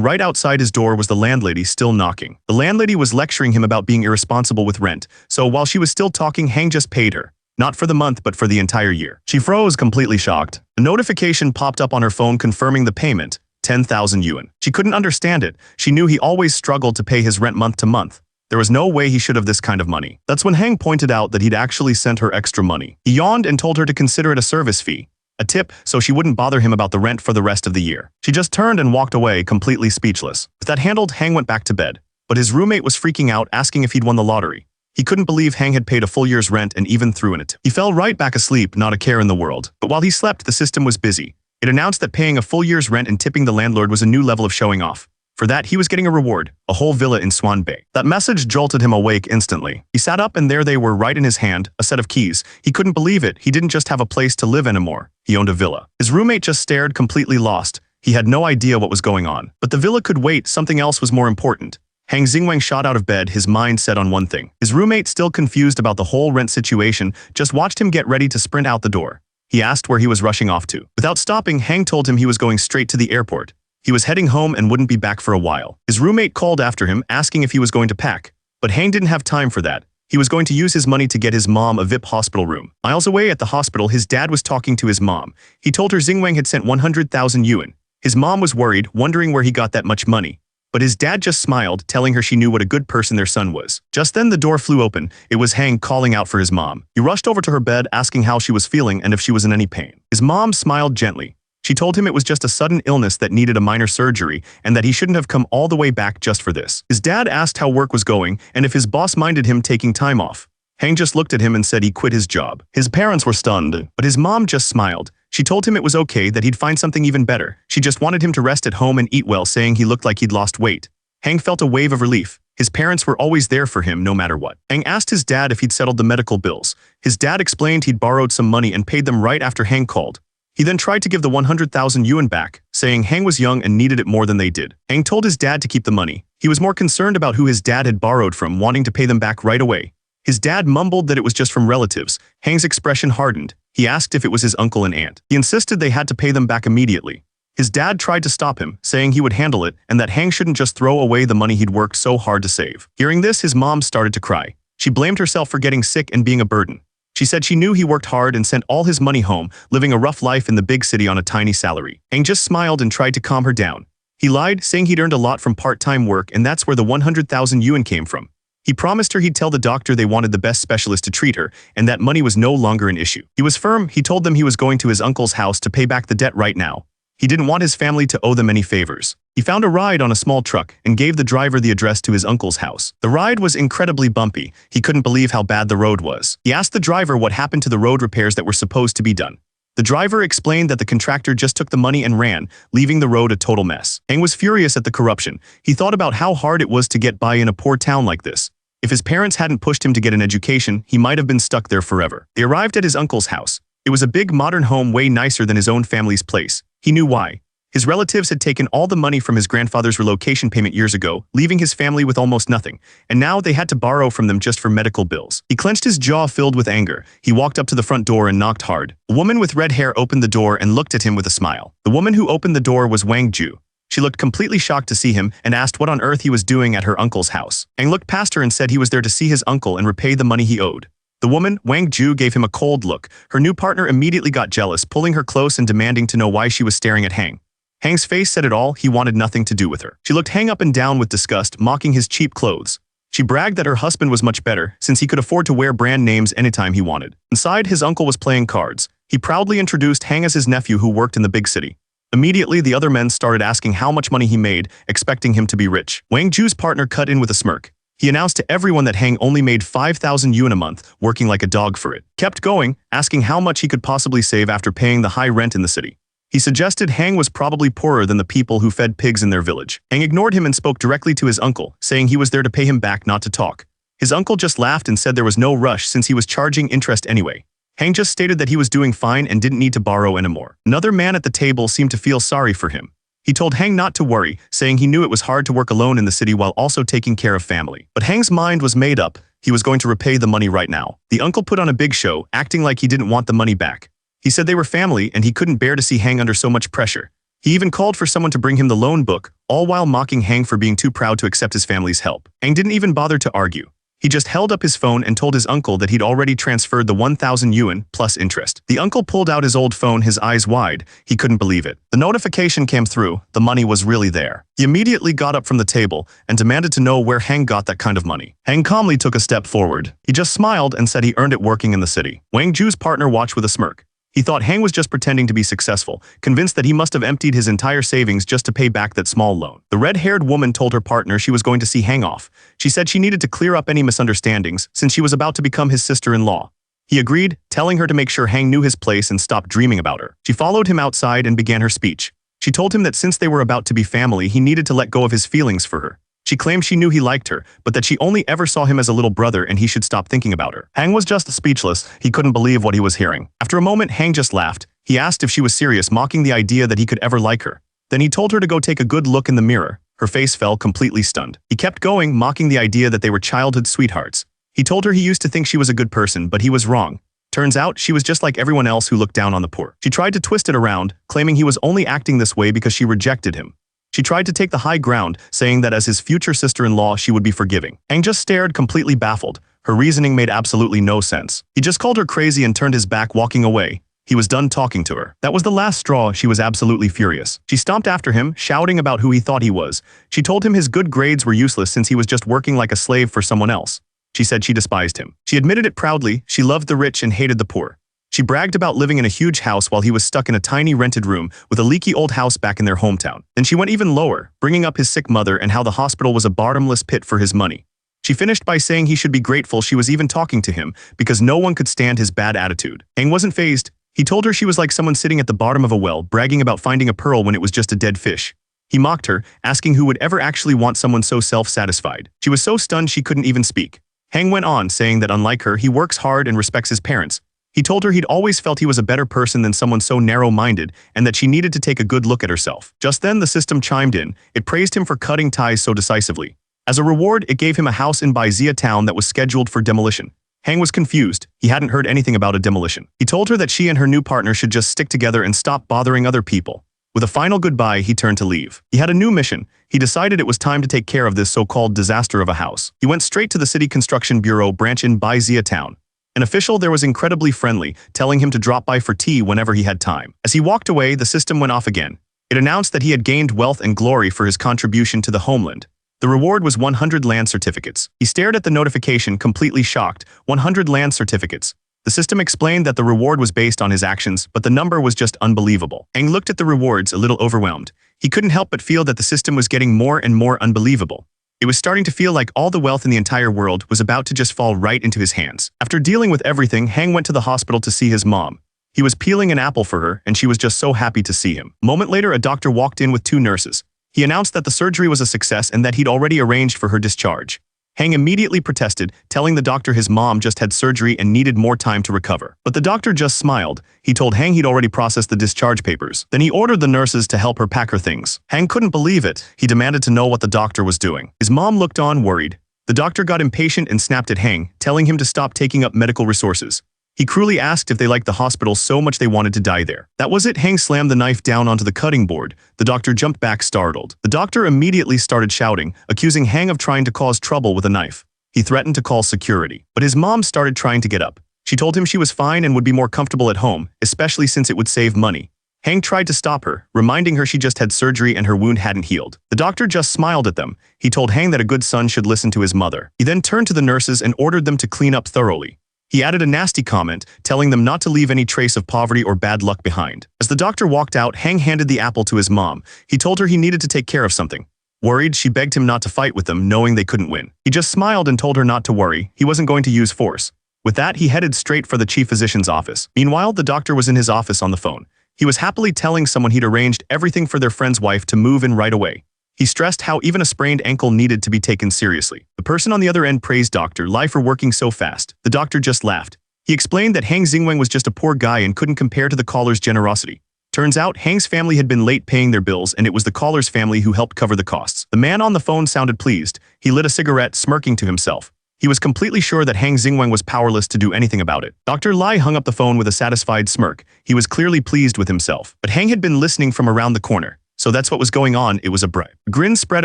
right outside his door was the landlady, still knocking. The landlady was lecturing him about being irresponsible with rent, so while she was still talking, Hang just paid her. Not for the month, but for the entire year. She froze, completely shocked. A notification popped up on her phone confirming the payment, 10,000 yuan. She couldn't understand it. She knew he always struggled to pay his rent month to month. There was no way he should have this kind of money. That's when Hang pointed out that he'd actually sent her extra money. He yawned and told her to consider it a service fee. A tip, so she wouldn't bother him about the rent for the rest of the year. She just turned and walked away, completely speechless. With that handled, Hang went back to bed. But his roommate was freaking out, asking if he'd won the lottery. He couldn't believe Hang had paid a full year's rent and even threw in a tip. He fell right back asleep, not a care in the world. But while he slept, the system was busy. It announced that paying a full year's rent and tipping the landlord was a new level of showing off. For that, he was getting a reward, a whole villa in Swan Bay. That message jolted him awake instantly. He sat up and there they were right in his hand, a set of keys. He couldn't believe it. He didn't just have a place to live anymore. He owned a villa. His roommate just stared, completely lost. He had no idea what was going on. But the villa could wait. Something else was more important. Hang Xingwang shot out of bed, his mind set on one thing. His roommate, still confused about the whole rent situation, just watched him get ready to sprint out the door. He asked where he was rushing off to. Without stopping, Hang told him he was going straight to the airport. He was heading home and wouldn't be back for a while. His roommate called after him, asking if he was going to pack. But Hang didn't have time for that. He was going to use his money to get his mom a VIP hospital room. Miles away at the hospital, his dad was talking to his mom. He told her Xingwang had sent 100,000 yuan. His mom was worried, wondering where he got that much money. But his dad just smiled, telling her she knew what a good person their son was. Just then the door flew open. It was Hang calling out for his mom. He rushed over to her bed, asking how she was feeling and if she was in any pain. His mom smiled gently. She told him it was just a sudden illness that needed a minor surgery and that he shouldn't have come all the way back just for this. His dad asked how work was going and if his boss minded him taking time off. Hang just looked at him and said he quit his job. His parents were stunned, but his mom just smiled. She told him it was okay, that he'd find something even better. She just wanted him to rest at home and eat well, saying he looked like he'd lost weight. Hang felt a wave of relief. His parents were always there for him no matter what. Hang asked his dad if he'd settled the medical bills. His dad explained he'd borrowed some money and paid them right after Hang called. He then tried to give the 100,000 yuan back, saying Hang was young and needed it more than they did. Hang told his dad to keep the money. He was more concerned about who his dad had borrowed from, wanting to pay them back right away. His dad mumbled that it was just from relatives. Hang's expression hardened. He asked if it was his uncle and aunt. He insisted they had to pay them back immediately. His dad tried to stop him, saying he would handle it and that Hang shouldn't just throw away the money he'd worked so hard to save. Hearing this, his mom started to cry. She blamed herself for getting sick and being a burden. She said she knew he worked hard and sent all his money home, living a rough life in the big city on a tiny salary. Hang just smiled and tried to calm her down. He lied, saying he'd earned a lot from part-time work and that's where the 100,000 yuan came from. He promised her he'd tell the doctor they wanted the best specialist to treat her and that money was no longer an issue. He was firm. He told them he was going to his uncle's house to pay back the debt right now. He didn't want his family to owe them any favors. He found a ride on a small truck and gave the driver the address to his uncle's house. The ride was incredibly bumpy. He couldn't believe how bad the road was. He asked the driver what happened to the road repairs that were supposed to be done. The driver explained that the contractor just took the money and ran, leaving the road a total mess. Hang was furious at the corruption. He thought about how hard it was to get by in a poor town like this. If his parents hadn't pushed him to get an education, he might have been stuck there forever. They arrived at his uncle's house. It was a big modern home, way nicer than his own family's place. He knew why. His relatives had taken all the money from his grandfather's relocation payment years ago, leaving his family with almost nothing, and now they had to borrow from them just for medical bills. He clenched his jaw, filled with anger. He walked up to the front door and knocked hard. A woman with red hair opened the door and looked at him with a smile. The woman who opened the door was Wang Ju. She looked completely shocked to see him and asked what on earth he was doing at her uncle's house. Hang looked past her and said he was there to see his uncle and repay the money he owed. The woman, Wang Ju, gave him a cold look. Her new partner immediately got jealous, pulling her close and demanding to know why she was staring at Hang. Hang's face said it all. He wanted nothing to do with her. She looked Hang up and down with disgust, mocking his cheap clothes. She bragged that her husband was much better, since he could afford to wear brand names anytime he wanted. Inside, his uncle was playing cards. He proudly introduced Hang as his nephew who worked in the big city. Immediately, the other men started asking how much money he made, expecting him to be rich. Wang Ju's partner cut in with a smirk. He announced to everyone that Hang only made 5,000 yuan a month, working like a dog for it. Kept going, asking how much he could possibly save after paying the high rent in the city. He suggested Hang was probably poorer than the people who fed pigs in their village. Hang ignored him and spoke directly to his uncle, saying he was there to pay him back, not to talk. His uncle just laughed and said there was no rush since he was charging interest anyway. Hang just stated that he was doing fine and didn't need to borrow anymore. Another man at the table seemed to feel sorry for him. He told Hang not to worry, saying he knew it was hard to work alone in the city while also taking care of family. But Hang's mind was made up. He was going to repay the money right now. The uncle put on a big show, acting like he didn't want the money back. He said they were family and he couldn't bear to see Hang under so much pressure. He even called for someone to bring him the loan book, all while mocking Hang for being too proud to accept his family's help. Hang didn't even bother to argue. He just held up his phone and told his uncle that he'd already transferred the 1,000 yuan plus interest. The uncle pulled out his old phone, his eyes wide. He couldn't believe it. The notification came through. The money was really there. He immediately got up from the table and demanded to know where Hang got that kind of money. Hang calmly took a step forward. He just smiled and said he earned it working in the city. Wang Ju's partner watched with a smirk. He thought Hang was just pretending to be successful, convinced that he must have emptied his entire savings just to pay back that small loan. The red-haired woman told her partner she was going to see Hang off. She said she needed to clear up any misunderstandings since she was about to become his sister-in-law. He agreed, telling her to make sure Hang knew his place and stopped dreaming about her. She followed him outside and began her speech. She told him that since they were about to be family, he needed to let go of his feelings for her. She claimed she knew he liked her, but that she only ever saw him as a little brother and he should stop thinking about her. Hang was just speechless. He couldn't believe what he was hearing. After a moment, Hang just laughed. He asked if she was serious, mocking the idea that he could ever like her. Then he told her to go take a good look in the mirror. Her face fell, completely stunned. He kept going, mocking the idea that they were childhood sweethearts. He told her he used to think she was a good person, but he was wrong. Turns out, she was just like everyone else who looked down on the poor. She tried to twist it around, claiming he was only acting this way because she rejected him. She tried to take the high ground, saying that as his future sister-in-law she would be forgiving. Hang just stared, completely baffled. Her reasoning made absolutely no sense. He just called her crazy and turned his back, walking away. He was done talking to her. That was the last straw. She was absolutely furious. She stomped after him, shouting about who he thought he was. She told him his good grades were useless since he was just working like a slave for someone else. She said she despised him. She admitted it proudly. She loved the rich and hated the poor. She bragged about living in a huge house while he was stuck in a tiny rented room with a leaky old house back in their hometown. Then she went even lower, bringing up his sick mother and how the hospital was a bottomless pit for his money. She finished by saying he should be grateful she was even talking to him because no one could stand his bad attitude. Hang wasn't fazed. He told her she was like someone sitting at the bottom of a well bragging about finding a pearl when it was just a dead fish. He mocked her, asking who would ever actually want someone so self-satisfied. She was so stunned she couldn't even speak. Hang went on, saying that unlike her, he works hard and respects his parents. He told her he'd always felt he was a better person than someone so narrow-minded and that she needed to take a good look at herself. Just then the system chimed in. It praised him for cutting ties so decisively. As a reward, it gave him a house in Baizia town that was scheduled for demolition. Hang was confused. He hadn't heard anything about a demolition. He told her that she and her new partner should just stick together and stop bothering other people. With a final goodbye, he turned to leave. He had a new mission. He decided it was time to take care of this so-called disaster of a house. He went straight to the City Construction Bureau branch in Baizia town. An official there was incredibly friendly, telling him to drop by for tea whenever he had time. As he walked away, the system went off again. It announced that he had gained wealth and glory for his contribution to the homeland. The reward was 100 land certificates. He stared at the notification, completely shocked. 100 land certificates. The system explained that the reward was based on his actions, but the number was just unbelievable. Aang looked at the rewards, a little overwhelmed. He couldn't help but feel that the system was getting more and more unbelievable. It was starting to feel like all the wealth in the entire world was about to just fall right into his hands. After dealing with everything, Hang went to the hospital to see his mom. He was peeling an apple for her, and she was just so happy to see him. A moment later, a doctor walked in with 2 nurses. He announced that the surgery was a success and that he'd already arranged for her discharge. Hang immediately protested, telling the doctor his mom just had surgery and needed more time to recover. But the doctor just smiled. He told Hang he'd already processed the discharge papers. Then he ordered the nurses to help her pack her things. Hang couldn't believe it. He demanded to know what the doctor was doing. His mom looked on, worried. The doctor got impatient and snapped at Hang, telling him to stop taking up medical resources. He cruelly asked if they liked the hospital so much they wanted to die there. That was it. Hang slammed the knife down onto the cutting board. The doctor jumped back, startled. The doctor immediately started shouting, accusing Hang of trying to cause trouble with a knife. He threatened to call security. But his mom started trying to get up. She told him she was fine and would be more comfortable at home, especially since it would save money. Hang tried to stop her, reminding her she just had surgery and her wound hadn't healed. The doctor just smiled at them. He told Hang that a good son should listen to his mother. He then turned to the nurses and ordered them to clean up thoroughly. He added a nasty comment, telling them not to leave any trace of poverty or bad luck behind. As the doctor walked out, Hang handed the apple to his mom. He told her he needed to take care of something. Worried, she begged him not to fight with them, knowing they couldn't win. He just smiled and told her not to worry. He wasn't going to use force. With that, he headed straight for the chief physician's office. Meanwhile, the doctor was in his office on the phone. He was happily telling someone he'd arranged everything for their friend's wife to move in right away. He stressed how even a sprained ankle needed to be taken seriously. The person on the other end praised Dr. Lai for working so fast. The doctor just laughed. He explained that Hang Xingwang was just a poor guy and couldn't compare to the caller's generosity. Turns out, Hang's family had been late paying their bills and it was the caller's family who helped cover the costs. The man on the phone sounded pleased. He lit a cigarette, smirking to himself. He was completely sure that Hang Xingwang was powerless to do anything about it. Dr. Lai hung up the phone with a satisfied smirk. He was clearly pleased with himself. But Hang had been listening from around the corner. So that's what was going on. It was a bribe. A grin spread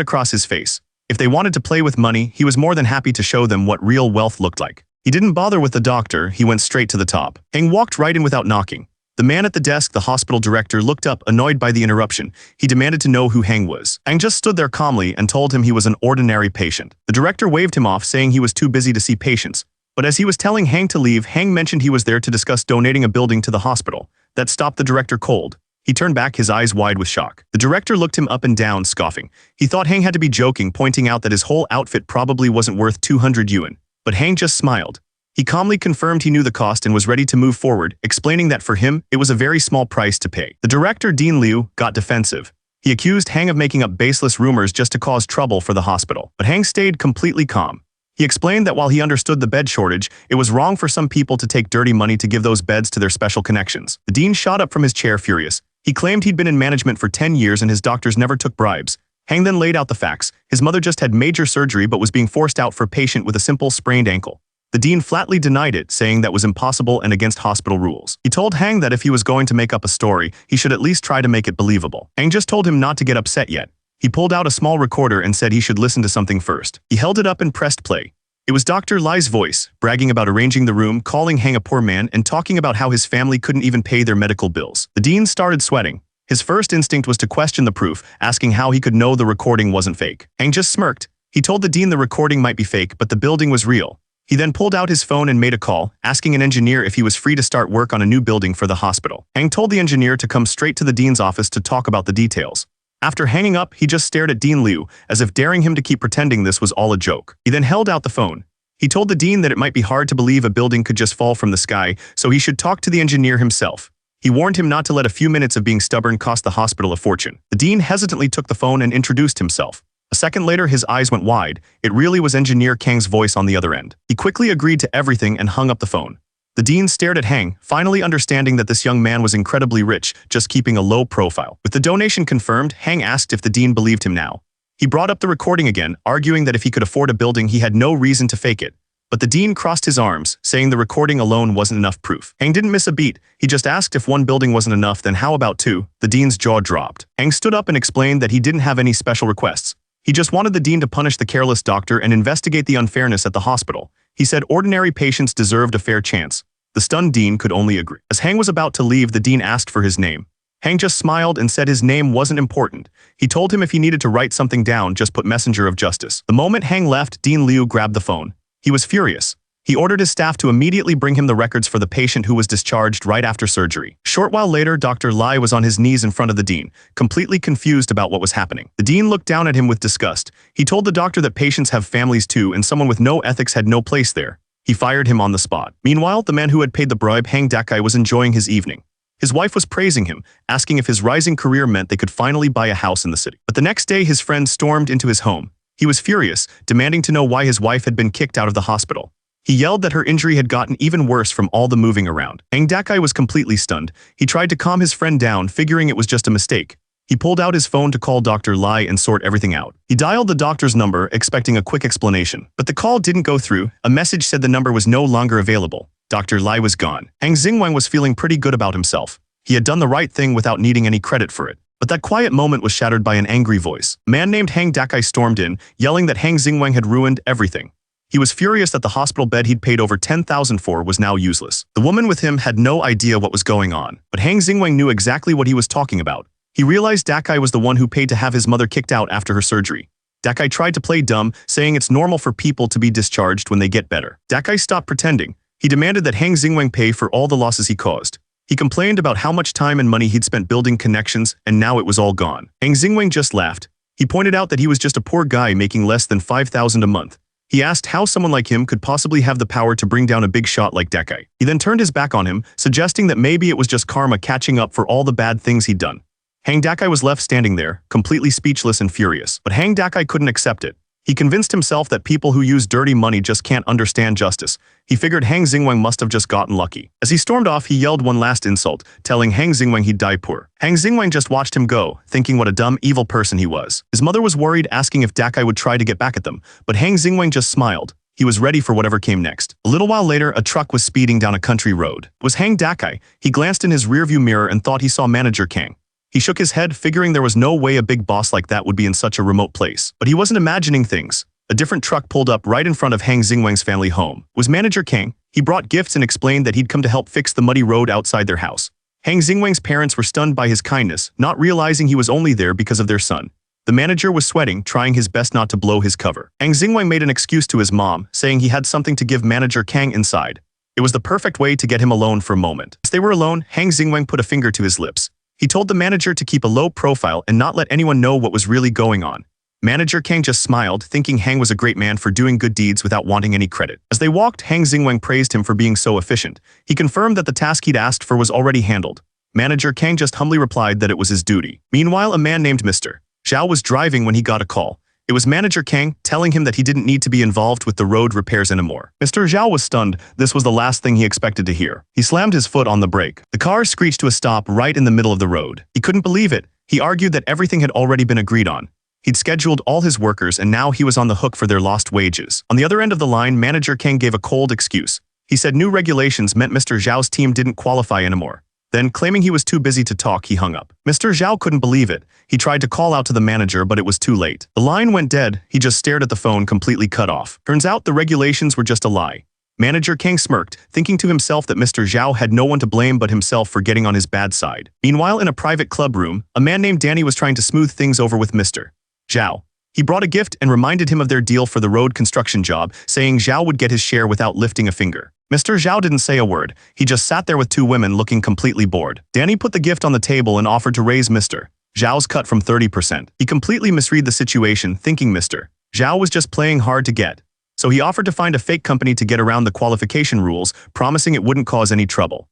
across his face. If they wanted to play with money, he was more than happy to show them what real wealth looked like. He didn't bother with the doctor. He went straight to the top. Hang walked right in without knocking. The man at the desk, the hospital director, looked up, annoyed by the interruption. He demanded to know who Hang was. Hang just stood there calmly and told him he was an ordinary patient. The director waved him off, saying he was too busy to see patients. But as he was telling Hang to leave, Hang mentioned he was there to discuss donating a building to the hospital. That stopped the director cold. He turned back, his eyes wide with shock. The director looked him up and down, scoffing. He thought Hang had to be joking, pointing out that his whole outfit probably wasn't worth 200 yuan. But Hang just smiled. He calmly confirmed he knew the cost and was ready to move forward, explaining that for him, it was a very small price to pay. The director, Dean Liu, got defensive. He accused Hang of making up baseless rumors just to cause trouble for the hospital. But Hang stayed completely calm. He explained that while he understood the bed shortage, it was wrong for some people to take dirty money to give those beds to their special connections. The dean shot up from his chair, furious. He claimed he'd been in management for 10 years and his doctors never took bribes. Hang then laid out the facts. His mother just had major surgery but was being forced out for a patient with a simple sprained ankle. The dean flatly denied it, saying that was impossible and against hospital rules. He told Hang that if he was going to make up a story, he should at least try to make it believable. Hang just told him not to get upset yet. He pulled out a small recorder and said he should listen to something first. He held it up and pressed play. It was Dr. Lai's voice, bragging about arranging the room, calling Hang a poor man, and talking about how his family couldn't even pay their medical bills. The dean started sweating. His first instinct was to question the proof, asking how he could know the recording wasn't fake. Hang just smirked. He told the dean the recording might be fake, but the building was real. He then pulled out his phone and made a call, asking an engineer if he was free to start work on a new building for the hospital. Hang told the engineer to come straight to the dean's office to talk about the details. After hanging up, he just stared at Dean Liu, as if daring him to keep pretending this was all a joke. He then held out the phone. He told the dean that it might be hard to believe a building could just fall from the sky, so he should talk to the engineer himself. He warned him not to let a few minutes of being stubborn cost the hospital a fortune. The dean hesitantly took the phone and introduced himself. A second later, his eyes went wide. It really was Engineer Kang's voice on the other end. He quickly agreed to everything and hung up the phone. The dean stared at Hang, finally understanding that this young man was incredibly rich, just keeping a low profile. With the donation confirmed, Hang asked if the dean believed him now. He brought up the recording again, arguing that if he could afford a building, he had no reason to fake it. But the dean crossed his arms, saying the recording alone wasn't enough proof. Hang didn't miss a beat. He just asked if one building wasn't enough, then how about two? The dean's jaw dropped. Hang stood up and explained that he didn't have any special requests. He just wanted the dean to punish the careless doctor and investigate the unfairness at the hospital. He said ordinary patients deserved a fair chance. The stunned dean could only agree. As Hang was about to leave, the dean asked for his name. Hang just smiled and said his name wasn't important. He told him if he needed to write something down, just put messenger of justice. The moment Hang left, Dean Liu grabbed the phone. He was furious. He ordered his staff to immediately bring him the records for the patient who was discharged right after surgery. A short while later, Dr. Lai was on his knees in front of the dean, completely confused about what was happening. The dean looked down at him with disgust. He told the doctor that patients have families too, and someone with no ethics had no place there. He fired him on the spot. Meanwhile, the man who had paid the bribe, Hang Dakai, was enjoying his evening. His wife was praising him, asking if his rising career meant they could finally buy a house in the city. But the next day, his friend stormed into his home. He was furious, demanding to know why his wife had been kicked out of the hospital. He yelled that her injury had gotten even worse from all the moving around. Hang Dakai was completely stunned. He tried to calm his friend down, figuring it was just a mistake. He pulled out his phone to call Dr. Lai and sort everything out. He dialed the doctor's number, expecting a quick explanation. But the call didn't go through. A message said the number was no longer available. Dr. Lai was gone. Hang Xingwang was feeling pretty good about himself. He had done the right thing without needing any credit for it. But that quiet moment was shattered by an angry voice. A man named Hang Dakai stormed in, yelling that Hang Xingwang had ruined everything. He was furious that the hospital bed he'd paid over 10,000 for was now useless. The woman with him had no idea what was going on, but Hang Xingwang knew exactly what he was talking about. He realized Dakai was the one who paid to have his mother kicked out after her surgery. Dakai tried to play dumb, saying it's normal for people to be discharged when they get better. Dakai stopped pretending. He demanded that Hang Xingwang pay for all the losses he caused. He complained about how much time and money he'd spent building connections, and now it was all gone. Hang Xingwang just laughed. He pointed out that he was just a poor guy making less than 5,000 a month. He asked how someone like him could possibly have the power to bring down a big shot like Dakai. He then turned his back on him, suggesting that maybe it was just karma catching up for all the bad things he'd done. Hang Dakai was left standing there, completely speechless and furious. But Hang Dakai couldn't accept it. He convinced himself that people who use dirty money just can't understand justice. He figured Hang Xingwang must have just gotten lucky. As he stormed off, he yelled one last insult, telling Hang Xingwang he'd die poor. Hang Xingwang just watched him go, thinking what a dumb, evil person he was. His mother was worried, asking if Dakai would try to get back at them, but Hang Xingwang just smiled. He was ready for whatever came next. A little while later, a truck was speeding down a country road. It was Hang Dakai. He glanced in his rearview mirror and thought he saw Manager Kang. He shook his head, figuring there was no way a big boss like that would be in such a remote place. But he wasn't imagining things. A different truck pulled up right in front of Hang Xingwang's family home. It was Manager Kang. He brought gifts and explained that he'd come to help fix the muddy road outside their house. Hang Xingwang's parents were stunned by his kindness, not realizing he was only there because of their son. The manager was sweating, trying his best not to blow his cover. Hang Xingwang made an excuse to his mom, saying he had something to give Manager Kang inside. It was the perfect way to get him alone for a moment. As they were alone, Hang Xingwang put a finger to his lips. He told the manager to keep a low profile and not let anyone know what was really going on. Manager Kang just smiled, thinking Hang was a great man for doing good deeds without wanting any credit. As they walked, Hang Xingwang praised him for being so efficient. He confirmed that the task he'd asked for was already handled. Manager Kang just humbly replied that it was his duty. Meanwhile, a man named Mr. Zhao was driving when he got a call. It was Manager Kang telling him that he didn't need to be involved with the road repairs anymore. Mr. Zhao was stunned. This was the last thing he expected to hear. He slammed his foot on the brake. The car screeched to a stop right in the middle of the road. He couldn't believe it. He argued that everything had already been agreed on. He'd scheduled all his workers and now he was on the hook for their lost wages. On the other end of the line, Manager Kang gave a cold excuse. He said new regulations meant Mr. Zhao's team didn't qualify anymore. Then, claiming he was too busy to talk, he hung up. Mr. Zhao couldn't believe it. He tried to call out to the manager, but it was too late. The line went dead. He just stared at the phone, completely cut off. Turns out the regulations were just a lie. Manager Kang smirked, thinking to himself that Mr. Zhao had no one to blame but himself for getting on his bad side. Meanwhile, in a private club room, a man named Danny was trying to smooth things over with Mr. Zhao. He brought a gift and reminded him of their deal for the road construction job, saying Zhao would get his share without lifting a finger. Mr. Zhao didn't say a word. He just sat there with two women looking completely bored. Danny put the gift on the table and offered to raise Mr. Zhao's cut from 30%. He completely misread the situation, thinking Mr. Zhao was just playing hard to get. So he offered to find a fake company to get around the qualification rules, promising it wouldn't cause any trouble.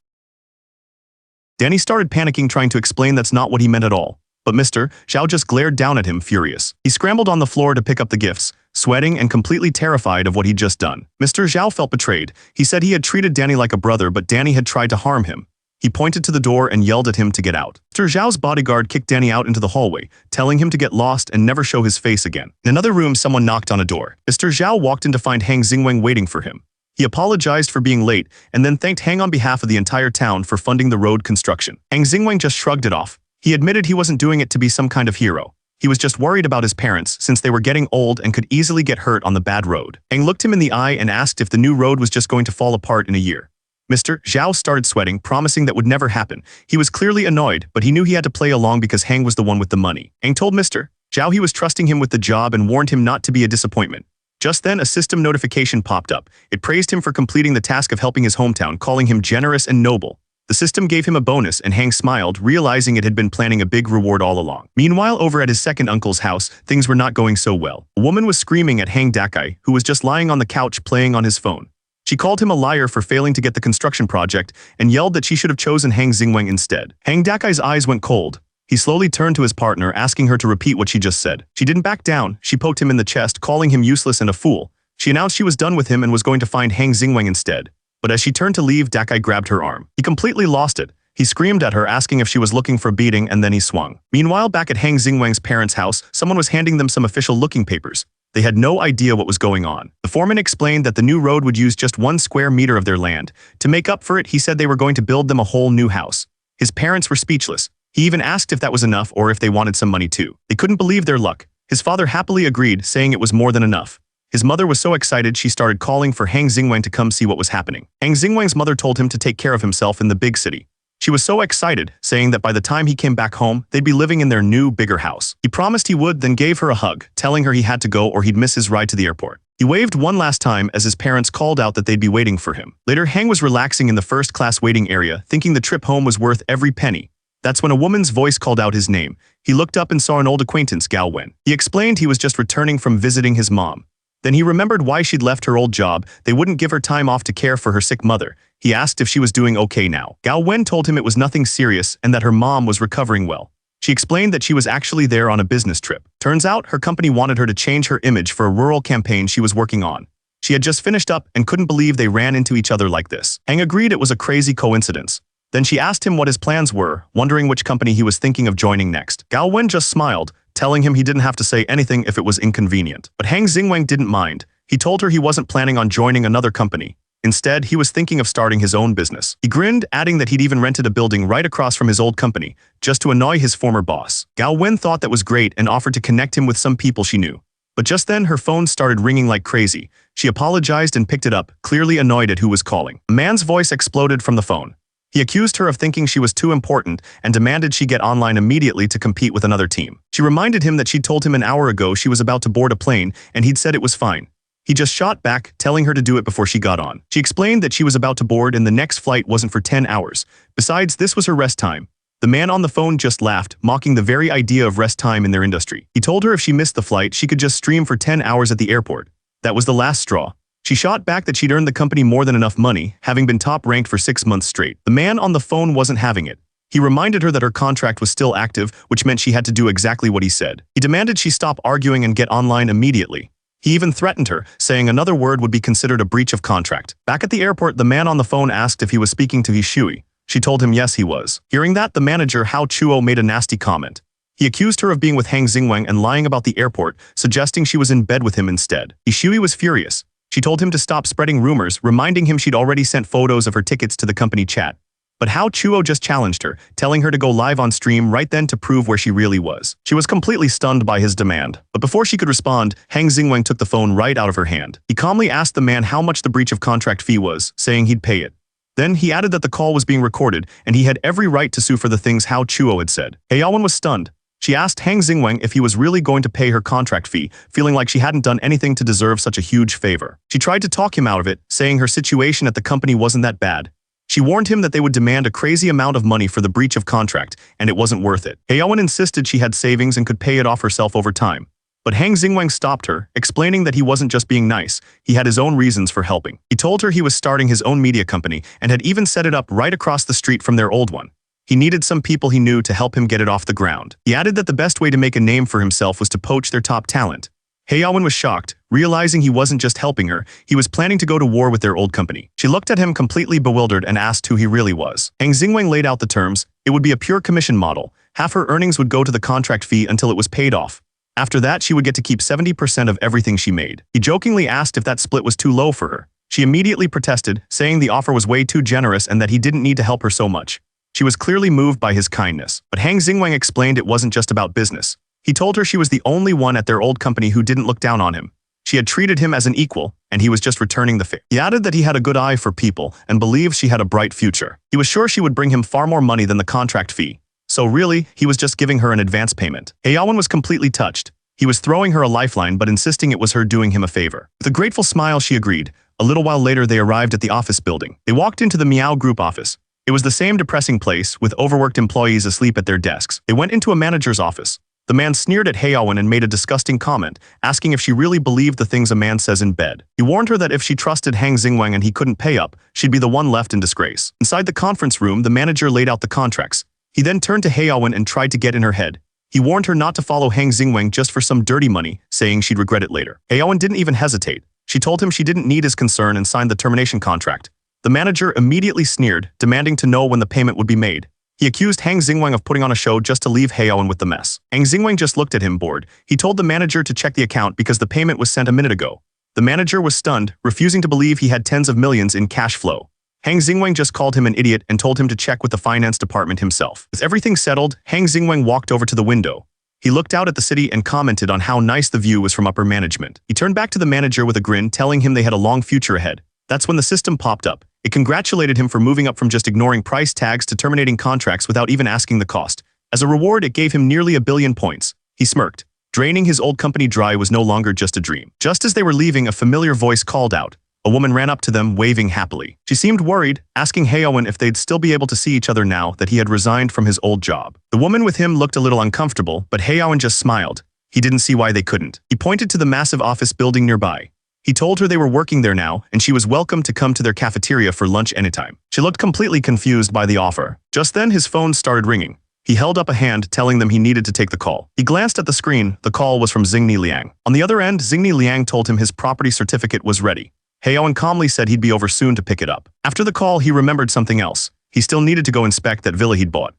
Danny started panicking, trying to explain that's not what he meant at all. But Mr. Zhao just glared down at him, furious. He scrambled on the floor to pick up the gifts, sweating and completely terrified of what he'd just done. Mr. Zhao felt betrayed. He said he had treated Danny like a brother, but Danny had tried to harm him. He pointed to the door and yelled at him to get out. Mr. Zhao's bodyguard kicked Danny out into the hallway, telling him to get lost and never show his face again. In another room, someone knocked on a door. Mr. Zhao walked in to find Hang Xingwang waiting for him. He apologized for being late and then thanked Hang on behalf of the entire town for funding the road construction. Hang Xingwang just shrugged it off. He admitted he wasn't doing it to be some kind of hero. He was just worried about his parents since they were getting old and could easily get hurt on the bad road. Hang looked him in the eye and asked if the new road was just going to fall apart in a year. Mr. Zhao started sweating, promising that would never happen. He was clearly annoyed, but he knew he had to play along because Hang was the one with the money. Hang told Mr. Zhao he was trusting him with the job and warned him not to be a disappointment. Just then, a system notification popped up. It praised him for completing the task of helping his hometown, calling him generous and noble. The system gave him a bonus, and Hang smiled, realizing it had been planning a big reward all along. Meanwhile, over at his second uncle's house, things were not going so well. A woman was screaming at Hang Dakai, who was just lying on the couch playing on his phone. She called him a liar for failing to get the construction project and yelled that she should have chosen Hang Xingwang instead. Hang Dakai's eyes went cold. He slowly turned to his partner, asking her to repeat what she just said. She didn't back down. She poked him in the chest, calling him useless and a fool. She announced she was done with him and was going to find Hang Xingwang instead. But as she turned to leave, Dakai grabbed her arm. He completely lost it. He screamed at her, asking if she was looking for a beating, and then he swung. Meanwhile, back at Hang Xingwang's parents' house, someone was handing them some official looking papers. They had no idea what was going on. The foreman explained that the new road would use just 1 square meter of their land. To make up for it, he said they were going to build them a whole new house. His parents were speechless. He even asked if that was enough or if they wanted some money too. They couldn't believe their luck. His father happily agreed, saying it was more than enough. His mother was so excited she started calling for Hang Xingwang to come see what was happening. Hang Xingwang's mother told him to take care of himself in the big city. She was so excited, saying that by the time he came back home, they'd be living in their new, bigger house. He promised he would, then gave her a hug, telling her he had to go or he'd miss his ride to the airport. He waved one last time as his parents called out that they'd be waiting for him. Later, Hang was relaxing in the first-class waiting area, thinking the trip home was worth every penny. That's when a woman's voice called out his name. He looked up and saw an old acquaintance, Gao Wen. He explained he was just returning from visiting his mom. Then he remembered why she'd left her old job. They wouldn't give her time off to care for her sick mother. He asked if she was doing okay now. Gao Wen told him it was nothing serious and that her mom was recovering well. She explained that she was actually there on a business trip. Turns out, her company wanted her to change her image for a rural campaign she was working on. She had just finished up and couldn't believe they ran into each other like this. Hang agreed it was a crazy coincidence. Then she asked him what his plans were, wondering which company he was thinking of joining next. Gao Wen just smiled, telling him he didn't have to say anything if it was inconvenient. But Hang Xingwang didn't mind. He told her he wasn't planning on joining another company. Instead, he was thinking of starting his own business. He grinned, adding that he'd even rented a building right across from his old company, just to annoy his former boss. Gao Wen thought that was great and offered to connect him with some people she knew. But just then, her phone started ringing like crazy. She apologized and picked it up, clearly annoyed at who was calling. A man's voice exploded from the phone. He accused her of thinking she was too important and demanded she get online immediately to compete with another team. She reminded him that she'd told him an hour ago she was about to board a plane and he'd said it was fine. He just shot back, telling her to do it before she got on. She explained that she was about to board and the next flight wasn't for 10 hours. Besides, this was her rest time. The man on the phone just laughed, mocking the very idea of rest time in their industry. He told her if she missed the flight, she could just stream for 10 hours at the airport. That was the last straw. She shot back that she'd earned the company more than enough money, having been top-ranked for 6 months straight. The man on the phone wasn't having it. He reminded her that her contract was still active, which meant she had to do exactly what he said. He demanded she stop arguing and get online immediately. He even threatened her, saying another word would be considered a breach of contract. Back at the airport, the man on the phone asked if he was speaking to Hishui. She told him yes, he was. Hearing that, the manager, Hao Chuo, made a nasty comment. He accused her of being with Hang Xingwang and lying about the airport, suggesting she was in bed with him instead. Hishui was furious. She told him to stop spreading rumors, reminding him she'd already sent photos of her tickets to the company chat. But Hao Chuo just challenged her, telling her to go live on stream right then to prove where she really was. She was completely stunned by his demand. But before she could respond, Hang Xingwang took the phone right out of her hand. He calmly asked the man how much the breach of contract fee was, saying he'd pay it. Then he added that the call was being recorded, and he had every right to sue for the things Hao Chuo had said. Heyawan was stunned. She asked Hang Xingwang if he was really going to pay her contract fee, feeling like she hadn't done anything to deserve such a huge favor. She tried to talk him out of it, saying her situation at the company wasn't that bad. She warned him that they would demand a crazy amount of money for the breach of contract, and it wasn't worth it. Haeyeon insisted she had savings and could pay it off herself over time. But Hang Xingwang stopped her, explaining that he wasn't just being nice, he had his own reasons for helping. He told her he was starting his own media company and had even set it up right across the street from their old one. He needed some people he knew to help him get it off the ground. He added that the best way to make a name for himself was to poach their top talent. Haeyeon was shocked, realizing he wasn't just helping her, he was planning to go to war with their old company. She looked at him completely bewildered and asked who he really was. Hang Xingwang laid out the terms. It would be a pure commission model. Half her earnings would go to the contract fee until it was paid off. After that, she would get to keep 70% of everything she made. He jokingly asked if that split was too low for her. She immediately protested, saying the offer was way too generous and that he didn't need to help her so much. She was clearly moved by his kindness. But Hang Xingwang explained it wasn't just about business. He told her she was the only one at their old company who didn't look down on him. She had treated him as an equal, and he was just returning the favor. He added that he had a good eye for people and believed she had a bright future. He was sure she would bring him far more money than the contract fee. So really, he was just giving her an advance payment. Haeyeon was completely touched. He was throwing her a lifeline but insisting it was her doing him a favor. With a grateful smile, she agreed. A little while later, they arrived at the office building. They walked into the Meow Group office. It was the same depressing place, with overworked employees asleep at their desks. They went into a manager's office. The man sneered at Haeyeon and made a disgusting comment, asking if she really believed the things a man says in bed. He warned her that if she trusted Hang Xingwang and he couldn't pay up, she'd be the one left in disgrace. Inside the conference room, the manager laid out the contracts. He then turned to Haeyeon and tried to get in her head. He warned her not to follow Hang Xingwang just for some dirty money, saying she'd regret it later. Haeyeon didn't even hesitate. She told him she didn't need his concern and signed the termination contract. The manager immediately sneered, demanding to know when the payment would be made. He accused Hang Xingwang of putting on a show just to leave Haeyeon with the mess. Hang Xingwang just looked at him bored. He told the manager to check the account because the payment was sent a minute ago. The manager was stunned, refusing to believe he had tens of millions in cash flow. Hang Xingwang just called him an idiot and told him to check with the finance department himself. With everything settled, Hang Xingwang walked over to the window. He looked out at the city and commented on how nice the view was from upper management. He turned back to the manager with a grin, telling him they had a long future ahead. That's when the system popped up. It congratulated him for moving up from just ignoring price tags to terminating contracts without even asking the cost. As a reward, it gave him nearly 1 billion points. He smirked. Draining his old company dry was no longer just a dream. Just as they were leaving, a familiar voice called out. A woman ran up to them, waving happily. She seemed worried, asking Haeyeon if they'd still be able to see each other now that he had resigned from his old job. The woman with him looked a little uncomfortable, but Haeyeon just smiled. He didn't see why they couldn't. He pointed to the massive office building nearby. He told her they were working there now, and she was welcome to come to their cafeteria for lunch anytime. She looked completely confused by the offer. Just then, his phone started ringing. He held up a hand, telling them he needed to take the call. He glanced at the screen. The call was from Xingni Liang. On the other end, Xingni Liang told him his property certificate was ready. Haeyeon calmly said he'd be over soon to pick it up. After the call, he remembered something else. He still needed to go inspect that villa he'd bought.